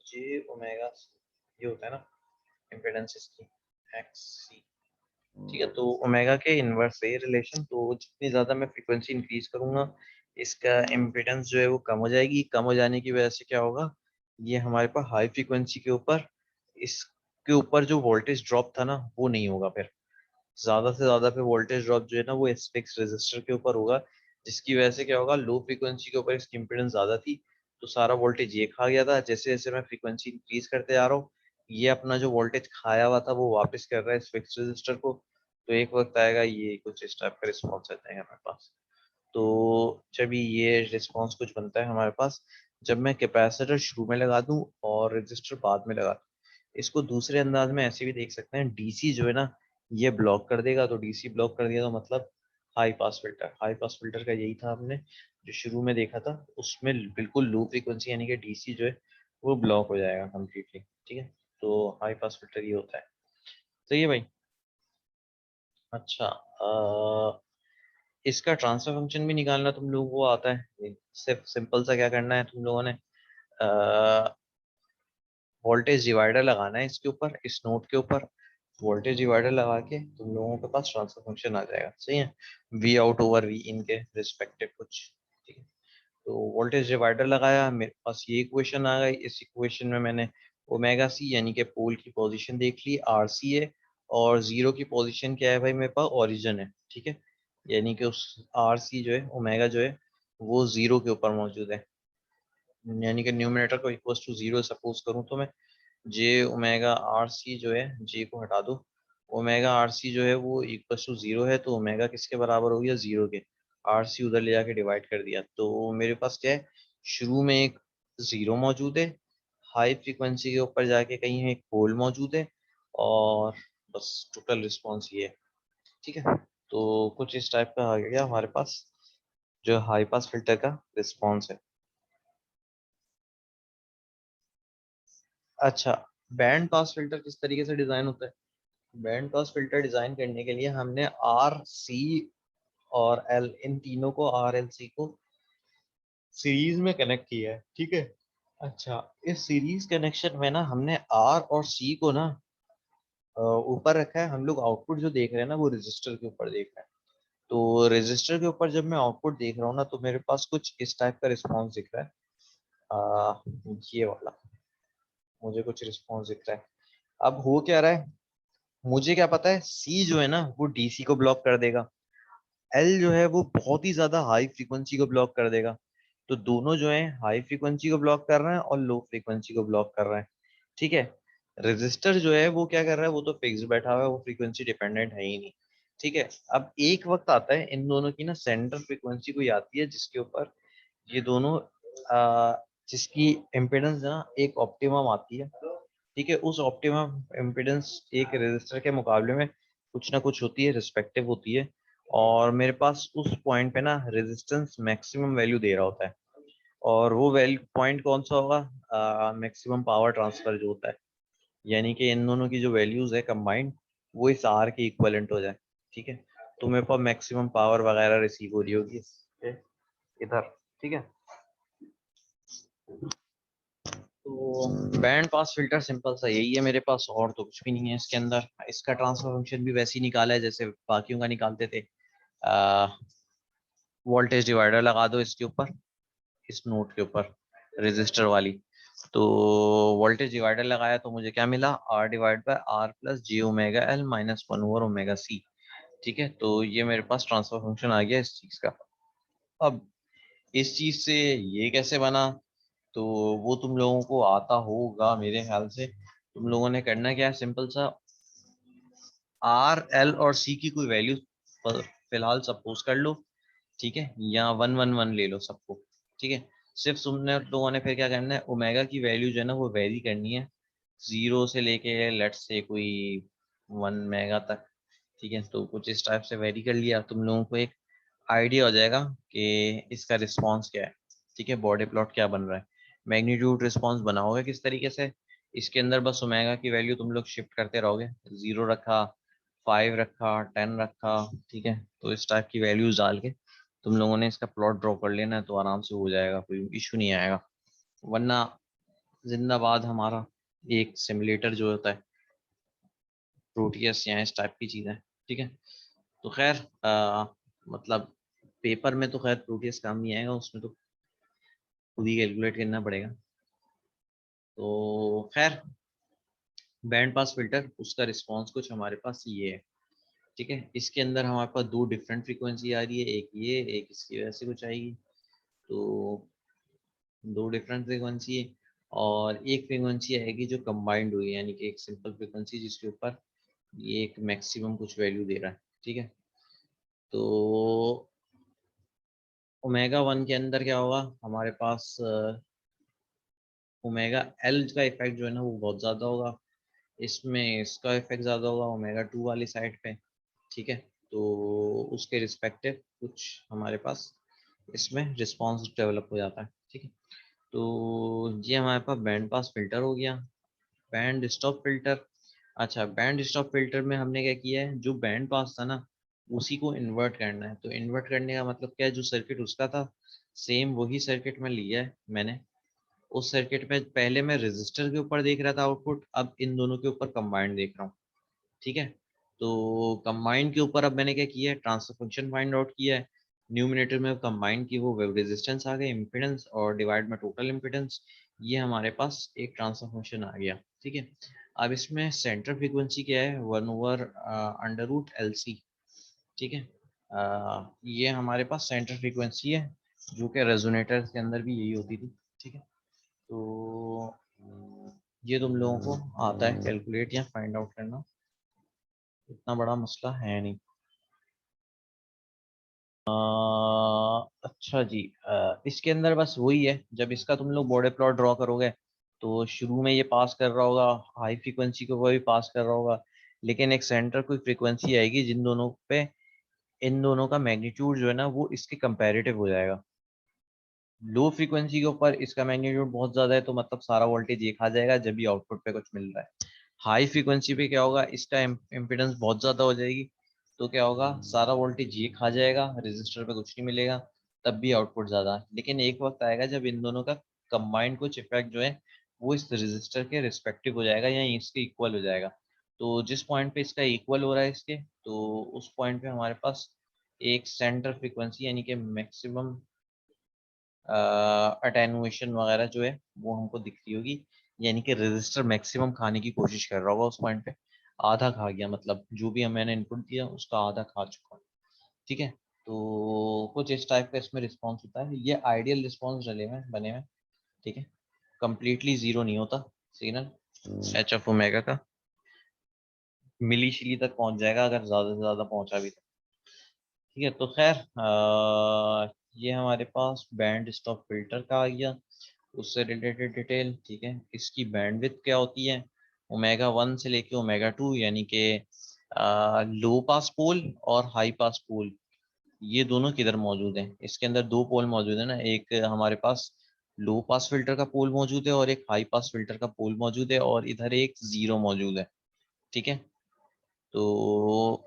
जे ओमेगा, ये होता है ना इम्पीडेंस इसकी, एक्स सी। ठीक है, तो ओमेगा के इनवर्स है रिलेशन, तो जितनी ज्यादा मैं फ्रीक्वेंसी इंक्रीज करूंगा इसका इम्पीडेंस जो है वो कम हो जाएगी। कम हो जाने की वजह से क्या होगा, ये हमारे पास हाई फ्रीक्वेंसी के ऊपर, इसके ऊपर जो वोल्टेज ड्रॉप था ना वो नहीं होगा फिर, ज्यादा से ज्यादा पे वोल्टेज ड्रॉप जो है ना वो इस फिक्स रेजिस्टर के ऊपर होगा, जिसकी वजह से क्या होगा, लो फ्रीक्वेंसी के ऊपर इसकी इम्पीडेंस ज्यादा थी, तो सारा वोल्टेज ये खा गया था। जैसे जैसे मैं फ्रीक्वेंसी इंक्रीज करते जा रहा हूँ, ये अपना जो वोल्टेज खाया हुआ था वो वापस कर रहा है इस फिक्स रेजिस्टर को, तो एक वक्त आएगा ये कुछ इस टाइप का रिस्पॉन्स आता है हमारे पास। तो जब ये रिस्पॉन्स कुछ बनता है हमारे पास, जब मैं कैपेसिटर शुरू में लगा दूं और रजिस्टर बाद में लगा दूं, इसको दूसरे अंदाज में ऐसे भी देख सकते हैं, डीसी जो है ना ये ब्लॉक कर देगा, तो डीसी ब्लॉक कर दिया तो मतलब high pass filter. High pass filter का यही था, हमने जो शुरू में देखा था उसमें बिल्कुल लो फ्रीक्वेंसी यानी कि डीसी जो है वो ब्लॉक हो जाएगा कम्प्लीटली। ठीक है, तो हाई पास फिल्टर ये होता है। सही है भाई। अच्छा, इसका ट्रांसफर फंक्शन भी निकालना तुम लोगों को आता है, सिर्फ सिंपल सा क्या करना है तुम लोगों ने, वोल्टेज डिवाइडर लगाना है इसके ऊपर, इस नोड के ऊपर वोल्टेज डिवाइडर लगा के तुम लोगों के पास ट्रांसफर फंक्शन आ जाएगा। सही है, वी आउट ओवर वी इन के रिस्पेक्टिव कुछ। ठीक है, तो वोल्टेज डिवाइडर लगाया, मेरे पास ये इक्वेशन आ गई। इस इक्वेशन में मैंने ओमेगा सी यानी कि पोल की पोजीशन देख ली, आर सी है, और जीरो की पोजीशन क्या है भाई, मेरे पास ओरिजिन है। ठीक है, यानी कि उस आर सी जो है, ओमेगा जो है वो जीरो के ऊपर मौजूद है, यानी कि न्यूमरेटर को इक्वल टू जीरो सपोज करूं तो मैं, जे ओमेगा आर सी जो है, जे को हटा दो, ओमेगा आर सी जो है वो इक्वल टू जीरो है, तो ओमेगा किसके बराबर हो गया, जीरो के। आर सी उधर ले जाके डिवाइड कर दिया, तो मेरे पास क्या है, शुरू में एक जीरो मौजूद है, हाई फ्रीक्वेंसी के ऊपर जाके कहीं एक पोल मौजूद है, और बस टोटल रिस्पॉन्स ये है। ठीक है, तो कुछ इस टाइप का आ गया हमारे पास जो हाई पास फिल्टर का रिस्पॉन्स है। अच्छा, बैंड पास फिल्टर किस तरीके से डिजाइन होता है, बैंड पास फिल्टर डिजाइन करने के लिए हमने आर सी और एल, इन तीनों को, आर एल सी को सीरीज में कनेक्ट किया है। ठीक है, अच्छा, इस सीरीज कनेक्शन में ना हमने आर और सी को ना ऊपर रखा है, हम लोग आउटपुट जो देख रहे हैं ना वो रजिस्टर के ऊपर देख रहे हैं, तो रजिस्टर के ऊपर जब मैं आउटपुट देख रहा हूँ ना तो मेरे पास कुछ इस टाइप का रिस्पॉन्स दिख रहा है, ये वाला मुझे कुछ रिस्पॉन्स दिख रहा है। अब हो क्या रहा है, मुझे क्या पता है, सी जो है ना वो डीसी को ब्लॉक कर देगा, एल जो है वो बहुत ही ज्यादा हाई फ्रीक्वेंसी को ब्लॉक कर देगा, तो दोनों जो है हाई फ्रीक्वेंसी को ब्लॉक कर रहे हैं और लो फ्रीक्वेंसी को ब्लॉक कर रहे हैं। ठीक है, रेजिस्टर जो है वो क्या कर रहा है, वो तो फिक्स बैठा हुआ है, वो फ्रीक्वेंसी डिपेंडेंट है ही नहीं। ठीक है, अब एक वक्त आता है इन दोनों की ना सेंटर फ्रीक्वेंसी कोई आती है जिसके ऊपर ये दोनों जिसकी इम्पिडेंस ना एक ऑप्टिमम आती है। ठीक है, उस ऑप्टिमम इम्पिडेंस एक रेजिस्टर के मुकाबले में कुछ ना कुछ होती है, रिस्पेक्टिव होती है, और मेरे पास उस पॉइंट पे ना रेजिस्टेंस मैक्सिमम वैल्यू दे रहा होता है, और वो वैल्यू पॉइंट कौन सा होगा, मैक्सिमम पावर ट्रांसफर जो होता है, यानी कि इन दोनों की जो वैल्यूज है कंबाइंड वो इस आर के इक्वलेंट हो जाए। ठीक है, तो मेरे पास मैक्सिमम पावर वगैरह रिसीव हो रही होगी इधर। ठीक है, तो बैंड पास फिल्टर सिंपल सा यही है मेरे पास, और तो कुछ भी नहीं है इसके अंदर। इसका ट्रांसफर फंक्शन भी वैसे ही निकाला है जैसे बाकियों का निकालते थे, वोल्टेज डिवाइडर लगा दो इसके ऊपर, इस नोड के ऊपर रेजिस्टर वाली, तो वोल्टेज डिवाइडर लगाया तो मुझे क्या मिला, R divide by R plus G omega L minus one over omega C. ठीक है, तो ये मेरे पास ट्रांसफर फंक्शन आ गया इस चीज का। अब इस चीज से ये कैसे बना, तो वो तुम लोगों को आता होगा मेरे ख्याल से। तुम लोगों ने करना क्या है, सिंपल सा, आर एल और सी की कोई वैल्यू फिलहाल सपोज कर लो। ठीक है, या 111 ले लो सबको, ठीक है। सिर्फ तुमने लोगों ने फिर क्या करना है, ओमेगा की वैल्यू जो है ना वो वेरी करनी है, 0 से लेके लेट्स से कोई 1 मेगा तक, ठीक है। तो कुछ इस टाइप से वेरी कर लिया, तुम लोगों को एक आइडिया हो जाएगा कि इसका रिस्पॉन्स क्या है, ठीक है, बॉडी प्लॉट क्या बन रहा है। मैग्नीट्यूड रिस्पॉन्स बनाओगे किस तरीके से, इसके अंदर बस ओमेगा की वैल्यू तुम लोग शिफ्ट करते रहोगे, 0 रखा, 5 रखा, 10 रखा, ठीक है। तो इस टाइप की वैल्यूज डाल के तुम लोगों ने इसका प्लॉट ड्रॉ कर लेना है, तो आराम से हो जाएगा, कोई इशू नहीं आएगा। वरना जिंदाबाद हमारा एक सिमुलेटर जो होता है, प्रोटियस या इस टाइप की चीज़ें, ठीक है। तो खैर मतलब पेपर में तो खैर प्रोटियस काम नहीं आएगा, उसमें तो खुद ही कैलकुलेट करना पड़ेगा। तो खैर बैंड पास फिल्टर, उसका रिस्पॉन्स कुछ हमारे पास ये है, ठीक है। इसके अंदर हमारे पास दो डिफरेंट फ्रीक्वेंसी आ रही है, एक ये, एक इसकी वजह से कुछ आएगी। तो दो डिफरेंट फ्रीक्वेंसी है, और एक फ्रीक्वेंसी आएगी जो कंबाइंड हुई है, यानी कि एक सिंपल फ्रीक्वेंसी जिसके ऊपर ये एक मैक्सिमम कुछ वैल्यू दे रहा है, ठीक है। तो ओमेगा 1 के अंदर क्या होगा हमारे पास, ओमेगा एल का इफेक्ट जो है ना वो बहुत ज़्यादा होगा, इसमें इसका इफेक्ट ज़्यादा होगा ओमेगा 2 वाली साइड पे, ठीक है। तो उसके रिस्पेक्टिव कुछ हमारे पास इसमें रिस्पॉन्स डेवलप हो जाता है, ठीक है। तो ये हमारे पास बैंड पास फिल्टर हो गया। बैंड स्टॉप फिल्टर, अच्छा बैंड स्टॉप फिल्टर में हमने क्या किया है, जो बैंड पास था ना उसी को इन्वर्ट करना है। तो इन्वर्ट करने का मतलब क्या है, जो सर्किट उसका था सेम वही सर्किट में लिया है मैंने। उस सर्किट में पहले मैं रजिस्टर के ऊपर देख रहा था आउटपुट, अब इन दोनों के ऊपर कंबाइंड देख रहा हूँ, ठीक है। तो कंबाइंड के ऊपर अब मैंने क्या किया है, ट्रांसफर फंक्शन फाइंड आउट किया है। न्यूमिनेटर में कंबाइंड की वो वेव रेजिस्टेंस आ गई, इम्पिडेंस, और डिवाइड में टोटल इम्पिडेंस, ये हमारे पास एक ट्रांसफर फंक्शन आ गया, ठीक है। अब इसमें सेंटर फ्रीक्वेंसी क्या है, 1/√LC, ठीक है। ये हमारे पास सेंटर फ्रीक्वेंसी है, जो कि रेजोनेटर के अंदर भी यही होती थी, ठीक है। तो ये तुम लोगों को आता है कैलकुलेट या फाइंड आउट करना, इतना बड़ा मसला है नहीं। अच्छा जी, इसके अंदर बस वही है, जब इसका तुम लोग बॉर्डर प्लॉट ड्रॉ करोगे तो शुरू में ये पास कर रहा होगा, हाई फ्रीक्वेंसी को भी पास कर रहा होगा, लेकिन एक सेंटर कोई फ्रीक्वेंसी आएगी जिन दोनों पे, इन दोनों का मैग्नीट्यूड जो है ना वो इसके कंपैरेटिव हो जाएगा। लो फ्रीक्वेंसी के ऊपर इसका मैग्नीट्यूड बहुत ज्यादा है, तो मतलब सारा वोल्टेज एक आ जाएगा जब भी आउटपुट पे कुछ मिल रहा है। हाई फ्रीक्वेंसी पे क्या होगा, इसका इम्पिडेंस बहुत ज्यादा हो जाएगी, तो क्या होगा, सारा वोल्टेज ये खा जाएगा, रजिस्टर पे कुछ नहीं मिलेगा, तब भी आउटपुट ज्यादा। लेकिन एक वक्त आएगा जब इन दोनों का कंबाइंड कुछ इफेक्ट जो है वो इस रजिस्टर के रिस्पेक्टिव हो जाएगा या इसके इक्वल हो जाएगा। तो जिस पॉइंट पे इसका इक्वल हो रहा है इसके, तो उस पॉइंट पे हमारे पास एक सेंटर फ्रीक्वेंसी यानी कि मैक्सिमम अटेनुएशन वगैरह जो है वो हमको दिख रही होगी, यानी कि रजिस्टर मैक्सिमम खाने की कोशिश कर रहा होगा उस पॉइंट पे, आधा खा गया, मतलब जो भी मैंने इनपुट दिया उसका आधा खा चुका हूँ, ठीक है। तो कुछ इस टाइप का इसमें रिस्पॉन्स होता है, ये आइडियल रिस्पॉन्स डले हुए बने हुए, ठीक है। कंप्लीटली जीरो नहीं होता सिग्नल एच एफ ओमेगा का, मिली तक पहुंच जाएगा अगर ज्यादा से ज्यादा पहुंचा भी तो, ठीक है। तो खैर ये हमारे पास बैंड स्टॉप फिल्टर का आ गया, उससे रिलेटेड डिटेल, ठीक है। इसकी बैंडविड्थ क्या होती है, ओमेगा 1 से लेके ओमेगा 2, यानी कि लो पास पोल और हाई पास पोल, ये दोनों किधर मौजूद हैं। इसके अंदर दो पोल मौजूद है ना, एक हमारे पास लो पास फिल्टर का पोल मौजूद है और एक हाई पास फिल्टर का पोल मौजूद है, और इधर एक जीरो मौजूद है, ठीक है। तो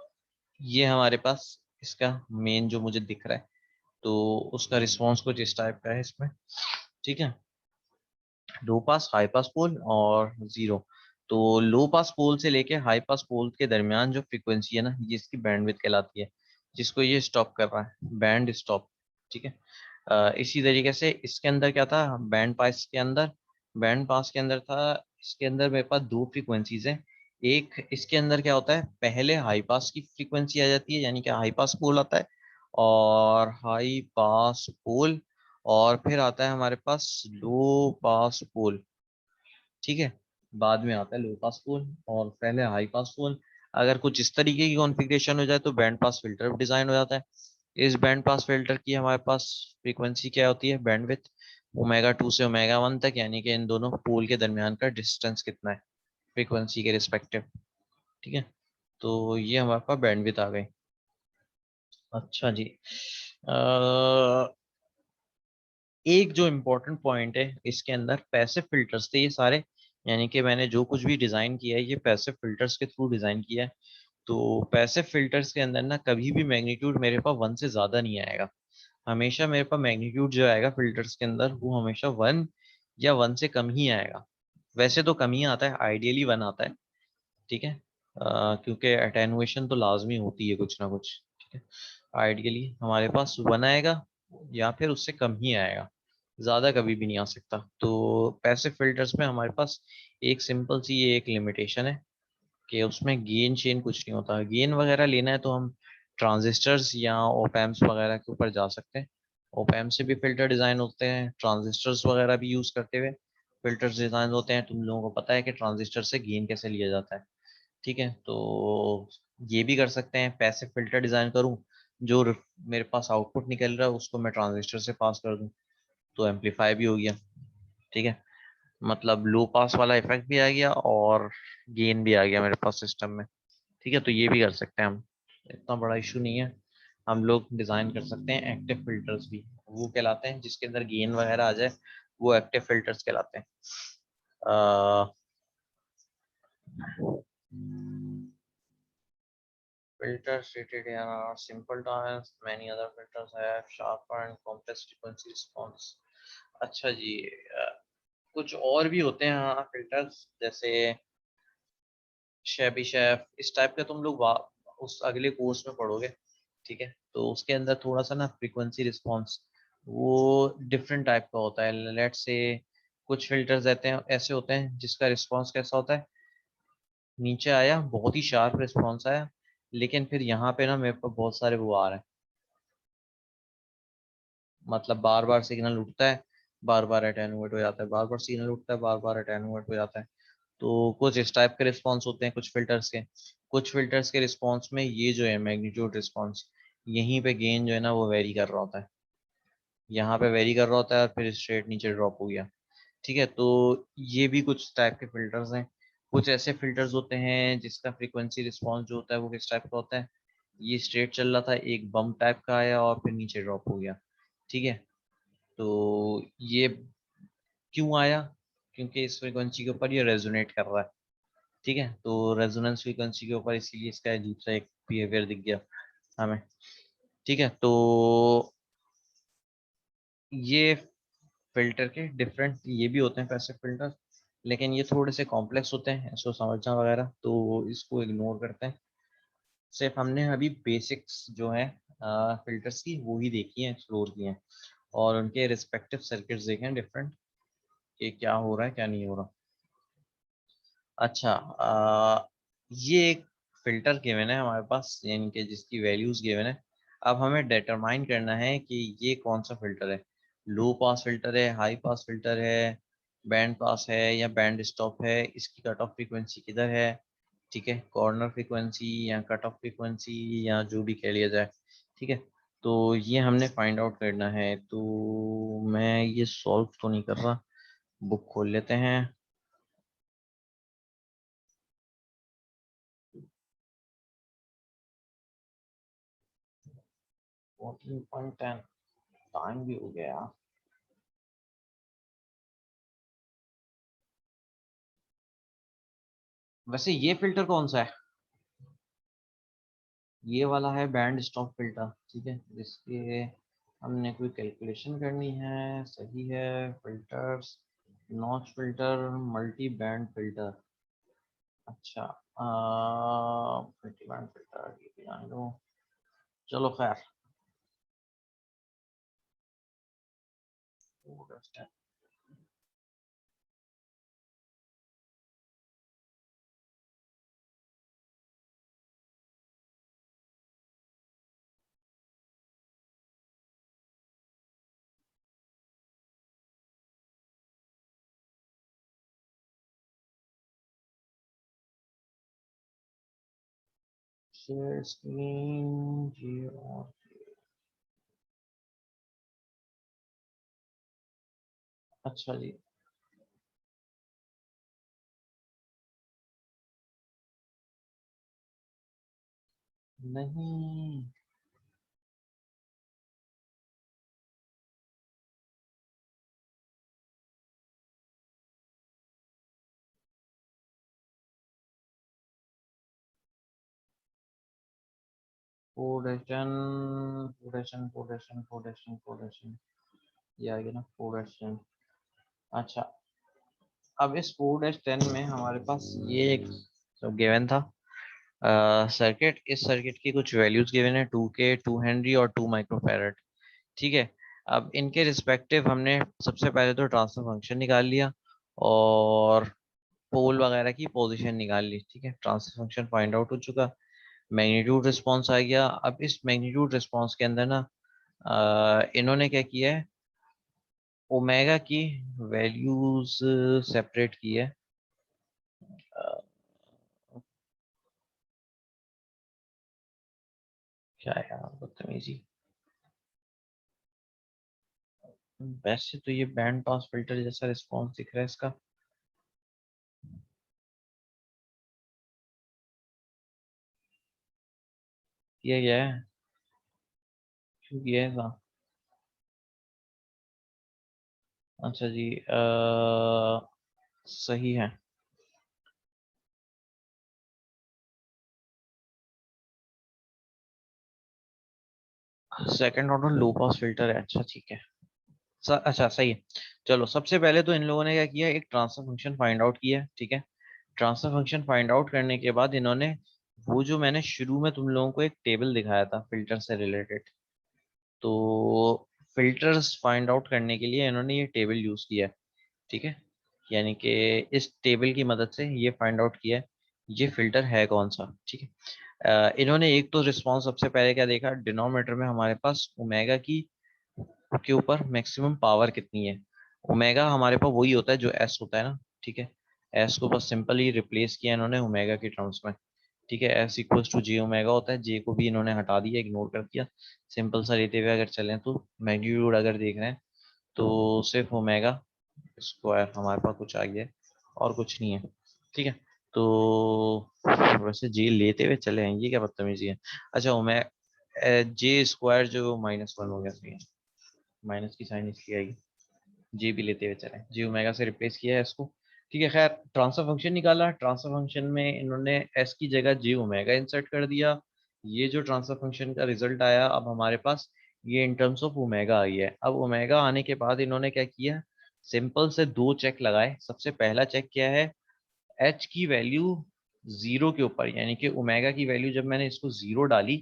ये हमारे पास इसका मेन जो मुझे दिख रहा है, तो उसका रिस्पॉन्स कुछ इस टाइप का है इसमें, ठीक है। लो पास हाई पास पोल और जीरो। तो लो पास पोल से लेके हाई पास पोल के दरमियान जो फ्रीक्वेंसी है ना, ये इसकी बैंडविड्थ कहलाती है, जिसको ये स्टॉप कर रहा है, बैंड स्टॉप, ठीक है। इसी तरीके से इसके अंदर क्या था, बैंड पास के अंदर था, इसके अंदर मेरे पास दो फ्रीक्वेंसीज है। एक इसके अंदर क्या होता है, पहले हाई पास की फ्रीक्वेंसी आ जाती है, यानी कि हाई पास पोल आता है, और हाई पास पोल, और फिर आता है हमारे पास लो पास पोल, ठीक है। बाद में आता है लो पास पोल और पहले हाई पास पोल। अगर कुछ इस तरीके की कॉन्फ़िगरेशन हो जाए तो बैंड पास फिल्टर डिजाइन हो जाता है, इस बैंड पास फिल्टर की हमारे पास फ्रीक्वेंसी क्या होती है, बैंडविड्थ, ओमेगा 2 से ओमेगा 1 तक, यानी कि इन दोनों पोल के दरमियान का डिस्टेंस कितना है फ्रीक्वेंसी के रिस्पेक्टिव। ठीक है, तो ये हमारे पास बैंडविड्थ आ गई। अच्छा जी, एक जो इम्पोर्टेंट पॉइंट है इसके अंदर, पैसिव फिल्टर्स थे ये सारे, यानी कि मैंने जो कुछ भी डिजाइन किया है ये पैसिव फिल्टर्स के थ्रू डिजाइन किया है। तो पैसिव फिल्टर्स के अंदर ना कभी भी मैग्नीट्यूड मेरे पास 1 से ज्यादा नहीं आएगा। हमेशा मेरे पास मैग्नीट्यूड जो आएगा फिल्टर्स के अंदर वो हमेशा 1 या 1 से कम ही आएगा। वैसे तो कम ही आता है, आइडियली 1 आता है। ठीक है, क्योंकि अटेनुएशन तो लाजमी होती है कुछ ना कुछ। ठीक है, आइडियली हमारे पास 1 आएगा या फिर उससे कम ही आएगा, ज़्यादा कभी भी नहीं आ सकता। तो पैसिव फिल्टर्स में हमारे पास एक सिंपल सी ये एक लिमिटेशन है कि उसमें गेन चेन कुछ नहीं होता। गेन वगैरह लेना है तो हम ट्रांजिस्टर्स या ओप एम्प्स वगैरह के ऊपर जा सकते हैं। ओप एम्प से भी फिल्टर डिज़ाइन होते हैं, ट्रांजिस्टर्स वगैरह भी यूज़ करते हुए फिल्टर्स डिज़ाइन होते हैं। तुम लोगों को पता है कि ट्रांजिस्टर से गेन कैसे लिया जाता है। ठीक है, तो ये भी कर सकते हैं, पैसिव फिल्टर डिज़ाइन करूँ, जो मेरे पास आउटपुट निकल रहा है उसको मैं ट्रांजिस्टर से पास कर दूँ, तो एम्पलीफाई भी हो गया। ठीक है, मतलब लो पास वाला इफेक्ट भी आ गया और गेन भी आ गया मेरे पास सिस्टम में। ठीक है, तो ये भी कर सकते हैं हम, इतना बड़ा इशू नहीं है। हम लोग डिज़ाइन कर सकते हैं एक्टिव फिल्टर्स भी, वो कहलाते हैं जिसके अंदर गेन वगैरह आ जाए, वो एक्टिव फिल्टर्स कहलाते हैं। Filters treated here are simple times. Many other filters have sharper and complex frequency response. अच्छा जी, कुछ और भी होते हैं हाँ फिल्टर्स, जैसे शेबी शेफ, इस टाइप का तुम लोग उस अगले कोर्स में पढ़ोगे। ठीक है, तो उसके अंदर थोड़ा सा ना फ्रीक्वेंसी रिस्पॉन्स वो डिफरेंट टाइप का होता है। लेट्स से कुछ फिल्टर्स रहते हैं ऐसे होते हैं जिसका रिस्पॉन्स कैसा होता है, नीचे आया बहुत ही शार्प रिस्पॉन्स आया, लेकिन फिर यहाँ पे ना मेरे पास बहुत सारे वो आ रहे हैं, मतलब बार बार सिग्नल उठता है, बार बार अटेनुएट हो जाता है, बार बार सिग्नल उठता है, बार बार अटेनुएट हो जाता है। तो कुछ इस टाइप के रिस्पॉन्स होते हैं कुछ फिल्टर्स के। कुछ फिल्टर्स के रिस्पॉन्स में ये जो है मैग्नीट्यूड रिस्पॉन्स, यहीं पे गेन जो है ना वो वेरी कर रहा होता है, यहाँ पे वेरी कर रहा होता है और फिर स्ट्रेट नीचे ड्रॉप हो गया। ठीक है, तो ये भी कुछ टाइप के फिल्टर्स हैं। कुछ ऐसे फिल्टर्स होते हैं जिसका फ्रीक्वेंसी रिस्पॉन्स जो होता है वो किस टाइप का होता है, ये स्ट्रेट चल रहा था, एक बम टाइप का आया और फिर नीचे ड्रॉप हो गया। ठीक है, तो ये क्यों आया, क्योंकि इस फ्रीक्वेंसी के ऊपर ये रेजोनेट कर रहा है। ठीक है, तो रेजोनेंस फ्रीक्वेंसी के ऊपर इसीलिए इसका अजीब सा एक बिहेवियर दिख गया हमें। ठीक है, तो ये फिल्टर के डिफरेंट ये भी होते हैं पैसिव फिल्टर, लेकिन ये थोड़े से कॉम्प्लेक्स होते हैं इसको समझना वगैरह, तो इसको इग्नोर करते हैं। सिर्फ हमने अभी बेसिक्स जो है फिल्टर्स की वो ही देखी है, एक्सप्लोर किए हैं, और उनके रिस्पेक्टिव सर्किट्स देखे हैं डिफरेंट, कि क्या हो रहा है क्या नहीं हो रहा। अच्छा, ये एक फिल्टर गिवन है हमारे पास, यानी कि जिसकी वैल्यूज गिवन है। अब हमें डिटरमाइन करना है कि ये कौन सा फिल्टर है, लो पास फिल्टर है, हाई पास फिल्टर है, बैंड पास है या बैंड स्टॉप है, इसकी कट ऑफ फ्रीक्वेंसी किधर है। ठीक है, कॉर्नर फ्रीक्वेंसी या कट ऑफ फ्रीक्वेंसी या जो भी कह लिया जाए। ठीक है, तो ये हमने फाइंड आउट करना है। तो मैं ये सॉल्व तो नहीं कर रहा, बुक खोल लेते हैं। 14.10, टाइम भी हो गया। वैसे ये फिल्टर कौन सा है, ये वाला है बैंड स्टॉप फिल्टर। ठीक है, जिसके हमने कोई कैलकुलेशन करनी है, सही है। Filters, notch filter, multi band filter. अच्छा, मल्टी बैंड फिल्टर ये भी जान लो, चलो खैर। शेयर स्क्रीन जी, और अच्छा जी, नहीं पोडेशन पोडेशन ये आ गया ना पोडेशन। अच्छा, अब इस 4-10 में हमारे पास ये एक गिवन था सर्किट। इस सर्किट की कुछ वैल्यूज गिवन है, 2K, 2 हेनरी और 2 माइक्रोफैरड। ठीक है, अब इनके रिस्पेक्टिव हमने सबसे पहले तो ट्रांसफर फंक्शन निकाल लिया और पोल वगैरह की पोजीशन निकाल ली। ठीक है, ट्रांसफर फंक्शन फाइंड आउट हो चुका, मैग्नीट्यूड रिस्पांस आ गया। अब इस मैग्नीट्यूड रिस्पांस के अंदर ना इन्होंने क्या किया है, ओमेगा की वैल्यूज सेपरेट की है। अ, क्या यार बदतमीजी, वैसे तो ये बैंड पास फिल्टर जैसा रिस्पांस दिख रहा है इसका। किया गया है, क्यों किया है ऐसा? अच्छा जी, सही है। Second order low pass filter है, अच्छा ठीक है। अच्छा सही है। चलो सबसे पहले तो इन लोगों ने क्या किया, एक ट्रांसफर फंक्शन फाइंड आउट किया है। ठीक है, ट्रांसफर फंक्शन फाइंड आउट करने के बाद इन्होंने वो जो मैंने शुरू में तुम लोगों को एक टेबल दिखाया था फिल्टर से रिलेटेड, तो फिल्टर्स फाइंड आउट करने के लिए इन्होंने ये टेबल यूज किया है। ठीक है, यानी कि इस टेबल की मदद से ये फाइंड आउट किया है ये फिल्टर है कौन सा। ठीक है, इन्होंने एक तो रिस्पॉन्स सबसे पहले क्या देखा, डिनोमिनेटर में हमारे पास ओमेगा की के ऊपर मैक्सिमम पावर कितनी है। ओमेगा हमारे पास वही होता है जो एस होता है ना। ठीक है, एस को बस सिंपली रिप्लेस किया इन्होंने ओमेगा के टर्म्स में। ठीक है, S equals to J omega होता है, जे को भी इन्होंने हटा दिया, इग्नोर कर दिया। सिंपल सा लेते हुए अगर चलें तो मैग्नीट्यूड अगर देख रहे हैं तो सिर्फ ओमेगा स्क्वायर हमारे पास कुछ आ गया है और कुछ नहीं है। ठीक है, तो वैसे जे लेते हुए चले हैं, ये क्या बदतमीजी है। अच्छा, ओमे जे स्क्वायर जो -1 हो गया, सही है, माइनस की साइन इसलिए आएगी। जे भी लेते हुए चले, जे ओमेगा से रिप्लेस किया है इसको। ठीक है, खैर ट्रांसफर फंक्शन निकाला, ट्रांसफर फंक्शन में इन्होंने एस की जगह जे ओमेगा इंसर्ट कर दिया। ये जो ट्रांसफर फंक्शन का रिजल्ट आया, अब हमारे पास ये इन टर्म्स ऑफ ओमेगा आई है। अब ओमेगा आने के बाद इन्होंने क्या किया, सिंपल से दो चेक लगाए। सबसे पहला चेक क्या है, एच की वैल्यू जीरो के ऊपर, यानी कि ओमेगा की वैल्यू जब मैंने इसको जीरो डाली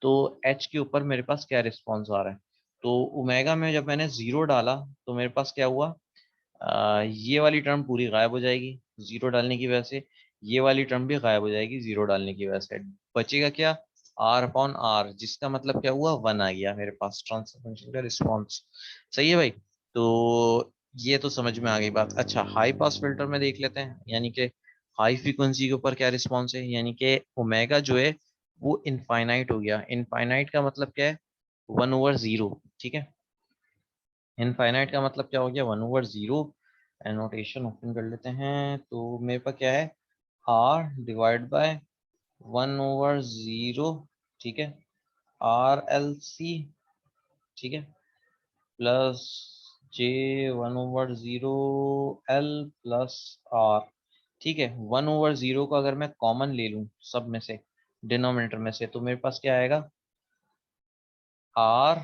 तो एच के ऊपर मेरे पास क्या रिस्पॉन्स आ रहा है। तो ओमेगा में जब मैंने जीरो डाला तो मेरे पास क्या हुआ, ये वाली टर्म पूरी गायब हो जाएगी जीरो डालने की वजह से, ये वाली टर्म भी गायब हो जाएगी जीरो डालने की वजह से। बचेगा क्या, आर अपॉन आर, जिसका मतलब क्या हुआ, 1 आ गया मेरे पास ट्रांसफर फंक्शन का रिस्पॉन्स। सही है भाई, तो ये तो समझ में आ गई बात। अच्छा, हाई पास फिल्टर में देख लेते हैं, यानी कि हाई फ्रीक्वेंसी के ऊपर क्या रिस्पॉन्स है, यानी कि ओमेगा जो है वो इनफाइनाइट हो गया। इनफाइनाइट का मतलब क्या है, 1/0। ठीक है, इनफाइनाइट का मतलब क्या हो गया, 1/0। एनोटेशन ओपन कर लेते हैं, तो मेरे पास क्या है, आर डिवाइड बाय 1/0। ठीक है, आर एल सी। ठीक है, plus J 1/0 L plus R. ठीक है, 1/0 को अगर मैं कॉमन ले लूं सब में से, डिनोमिनेटर में से, तो मेरे पास क्या आएगा, आर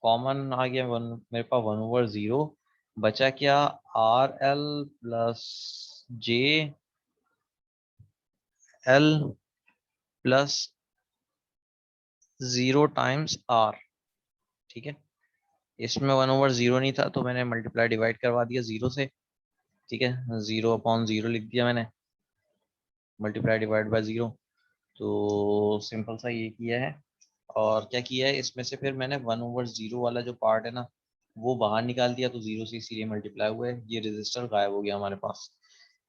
कॉमन आ गया, वन मेरे पास 1/0 बचा क्या, R L plus J L plus 0 times R. ठीक है, इसमें 1/0 नहीं था तो मैंने मल्टीप्लाई डिवाइड करवा दिया जीरो से। ठीक है, 0/0 लिख दिया मैंने, मल्टीप्लाई डिवाइड बाय जीरो। तो सिंपल सा ये किया है। और क्या किया है इसमें से, फिर मैंने 1/0 वाला जो पार्ट है ना वो बाहर निकाल दिया, तो जीरो से इसीलिए मल्टीप्लाई हुआ है, ये रजिस्टर गायब हो गया हमारे पास।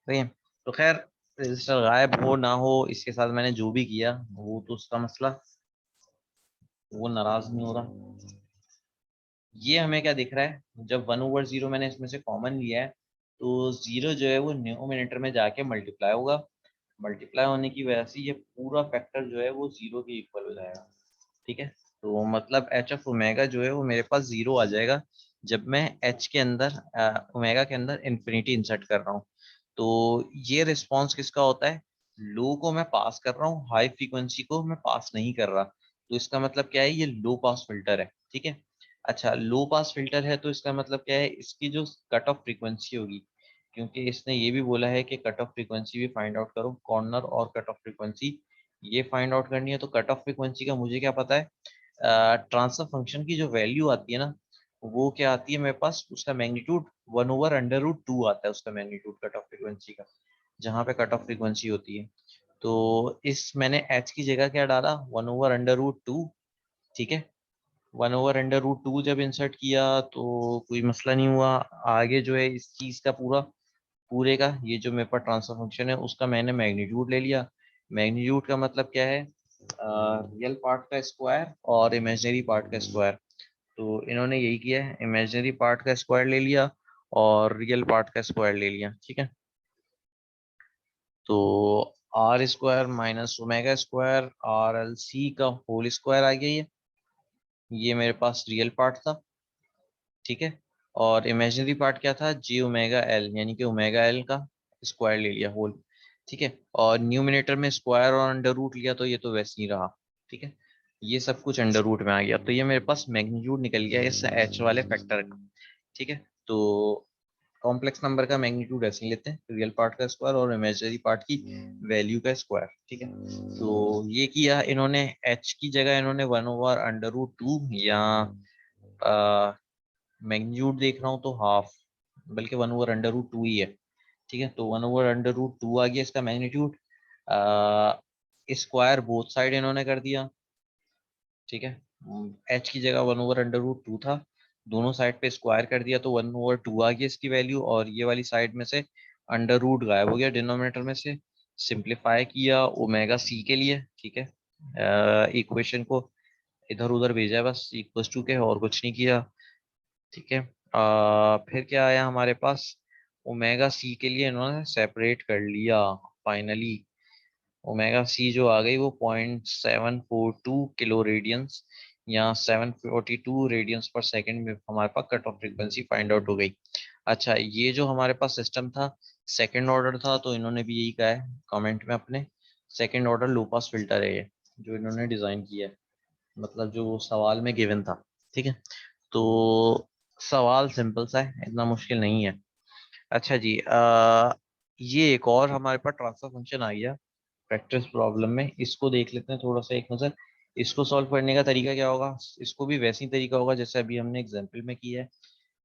सही है, तो खैर रजिस्टर गायब हो ना हो इसके साथ मैंने जो भी किया वो तो उसका मसला, वो नाराज नहीं हो रहा। ये हमें क्या दिख रहा है, जब 1/0 मैंने इसमें से कॉमन लिया है तो 0 जो है वो न्यूमरेटर में जाके मल्टीप्लाई होगा। मल्टीप्लाई होने की वजह से ये पूरा फैक्टर जो है वो 0 के इक्वल हो जाएगा। ठीक है, तो मतलब एच ऑफ ओमेगा जो है वो मेरे पास 0 आ जाएगा जब मैं एच के अंदर ओमेगा के अंदर इन्फिनिटी इंसर्ट कर रहा हूँ। तो ये रिस्पॉन्स किसका होता है, लो को मैं पास कर रहा हूँ, हाई फ्रीक्वेंसी को मैं पास नहीं कर रहा। तो इसका मतलब क्या है, ये लो पास फिल्टर है। ठीक है, अच्छा लो पास फिल्टर है तो इसका मतलब क्या है, इसकी जो कट ऑफ फ्रीक्वेंसी होगी, क्योंकि इसने ये भी बोला है कि कट ऑफ फ्रीक्वेंसी भी फाइंड आउट करो, कॉर्नर और कट ऑफ फ्रीक्वेंसी ये फाइंड आउट करनी है। तो कट ऑफ फ्रीक्वेंसी का मुझे क्या पता है, ट्रांसफर फंक्शन की जो वैल्यू आती है ना, वो क्या आती है मेरे पास, उसका मैग्नीट्यूड 1/√2 आता है, उसका मैग्नीट्यूड कट ऑफ फ्रीक्वेंसी का, जहाँ पे कट ऑफ फ्रीक्वेंसी होती है। तो इस मैंने एच की जगह क्या डाला, 1/√2। ठीक है, 1/√2 जब इंसर्ट किया तो कोई मसला नहीं हुआ। आगे जो है इस चीज का पूरे का ये जो मेरे पास ट्रांसफर फंक्शन है उसका मैंने मैग्नीट्यूड ले लिया। मैग्नीट्यूड का मतलब क्या है, रियल पार्ट का स्क्वायर और इमेजिनरी पार्ट का स्क्वायर। तो इन्होंने यही किया है, इमेजिनरी पार्ट का स्क्वायर ले लिया और रियल पार्ट का स्क्वायर ले लिया। ठीक है, तो R square minus omega square R L C का होल स्क्वायर आ गया। ये मेरे पास रियल पार्ट था। ठीक है, और इमेजिनरी पार्ट क्या था, जी ओमेगा एल, यानी कि ओमेगा एल का स्क्वायर ले लिया होल। ठीक है, और न्यूमिनेटर में स्क्वायर और अंडर रूट लिया तो ये तो वैसे ही रहा। ठीक है, ये सब कुछ अंडर रूट में आ गया, तो ये मेरे पास मैग्नीट्यूड निकल गया इस एच वाले फैक्टर का। ठीक है, तो कॉम्प्लेक्स नंबर का मैग्नीट्यूड ऐसे ही लेते हैं, रियल पार्ट का स्क्वायर और इमेजिनरी पार्ट की वैल्यू का स्क्वायर। ठीक है, तो ये किया इन्होंने, एच की जगह इन्होंने 1/√2 या मैग्नीट्यूड देख रहा हूँ तो हाफ, बल्कि 1/√2 ही है। ठीक है, तो 1/√2 आ गया इसका मैग्नीट्यूड। स्क्वायर बोथ साइड इन्होंने कर दिया। ठीक है, एच की जगह 1/√2 था, दोनों साइड पे स्क्वायर कर दिया तो 1/2 आ गया इसकी वैल्यू, और ये वाली साइड में से अंडर रूट गायब हो गया डिनोमिनेटर में से। सिंप्लीफाई किया ओमेगा सी के लिए। ठीक है, इक्वेशन को इधर उधर भेजा है बस, इक्वल्स टू के, और कुछ नहीं किया। ठीक है, फिर क्या आया हमारे पास, ओमेगा सी के लिए इन्होंने सेपरेट कर लिया फाइनली। ओमेगा सी जो आ गई वो 0.742 किलो रेडियंस या 742 रेडियंस पर सेकंड में हमारे पास cut off frequency find out हो गई। अच्छा, ये जो हमारे पास सिस्टम था सेकंड ऑर्डर था, तो इन्होंने भी यही कहा है कमेंट में अपने, second order low pass filter है ये जो इन्होंने डिजाइन किया है, मतलब जो सवाल में गिवन था। ठीक है, तो सवाल सिंपल सा है, इतना मुश्किल नहीं है। अच्छा जी, ये एक और हमारे पास ट्रांसफर फंक्शन आ गया प्रैक्टिस प्रॉब्लम में, इसको देख लेते हैं थोड़ा सा एक नज़र। इसको सॉल्व करने का तरीका क्या होगा, इसको भी वैसे ही तरीका होगा जैसे अभी हमने एग्जाम्पल में किया है,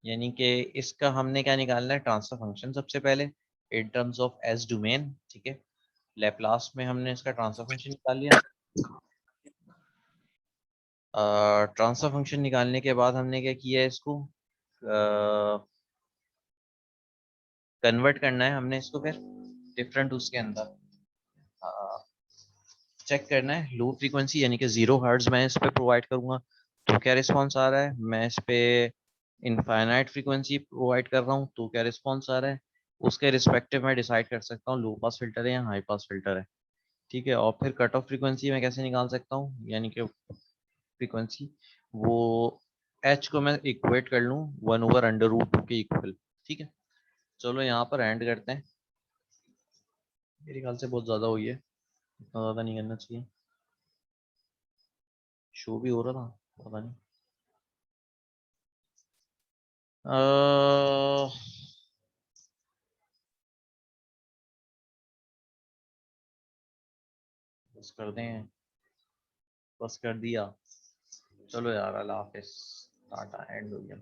यानी कि इसका हमने क्या निकालना है, ट्रांसफर फंक्शन सबसे पहले in terms of S domain. ठीक है, लेप्लास में हमने इसका ट्रांसफर फंक्शन निकाल लिया। ट्रांसफर फंक्शन निकालने के बाद हमने क्या किया है, इसको कन्वर्ट करना है हमने इसको फिर डिफरेंट उसके अंदर चेक करना है। लो फ्रीक्वेंसी यानी कि 0 हर्ट्ज मैं इस पे प्रोवाइड करूंगा तो क्या रिस्पॉन्स आ रहा है, मैं इस पे इनफाइनाइट फ्रीक्वेंसी प्रोवाइड कर रहा हूँ तो क्या रिस्पॉन्स आ रहा है, उसके रिस्पेक्टिव मैं डिसाइड कर सकता हूँ लो पास फिल्टर है या हाई पास फिल्टर है। ठीक है, और फिर कट ऑफ फ्रीक्वेंसी मैं कैसे निकाल सकता हूँ, यानी कि फ्रीक्वेंसी वो एच को मैं इक्वेट कर लूँ 1/√2 के इक्वल। ठीक है, चलो यहाँ पर एंड करते हैं, मेरे ख्याल से बहुत ज़्यादा हुई है, इतना ज़्यादा नहीं करना चाहिए, शो भी हो रहा था पता नहीं। अह, बस कर दें, बस कर दिया, चलो यार अल्लाह हाफिज, टाटा एंड हो गया।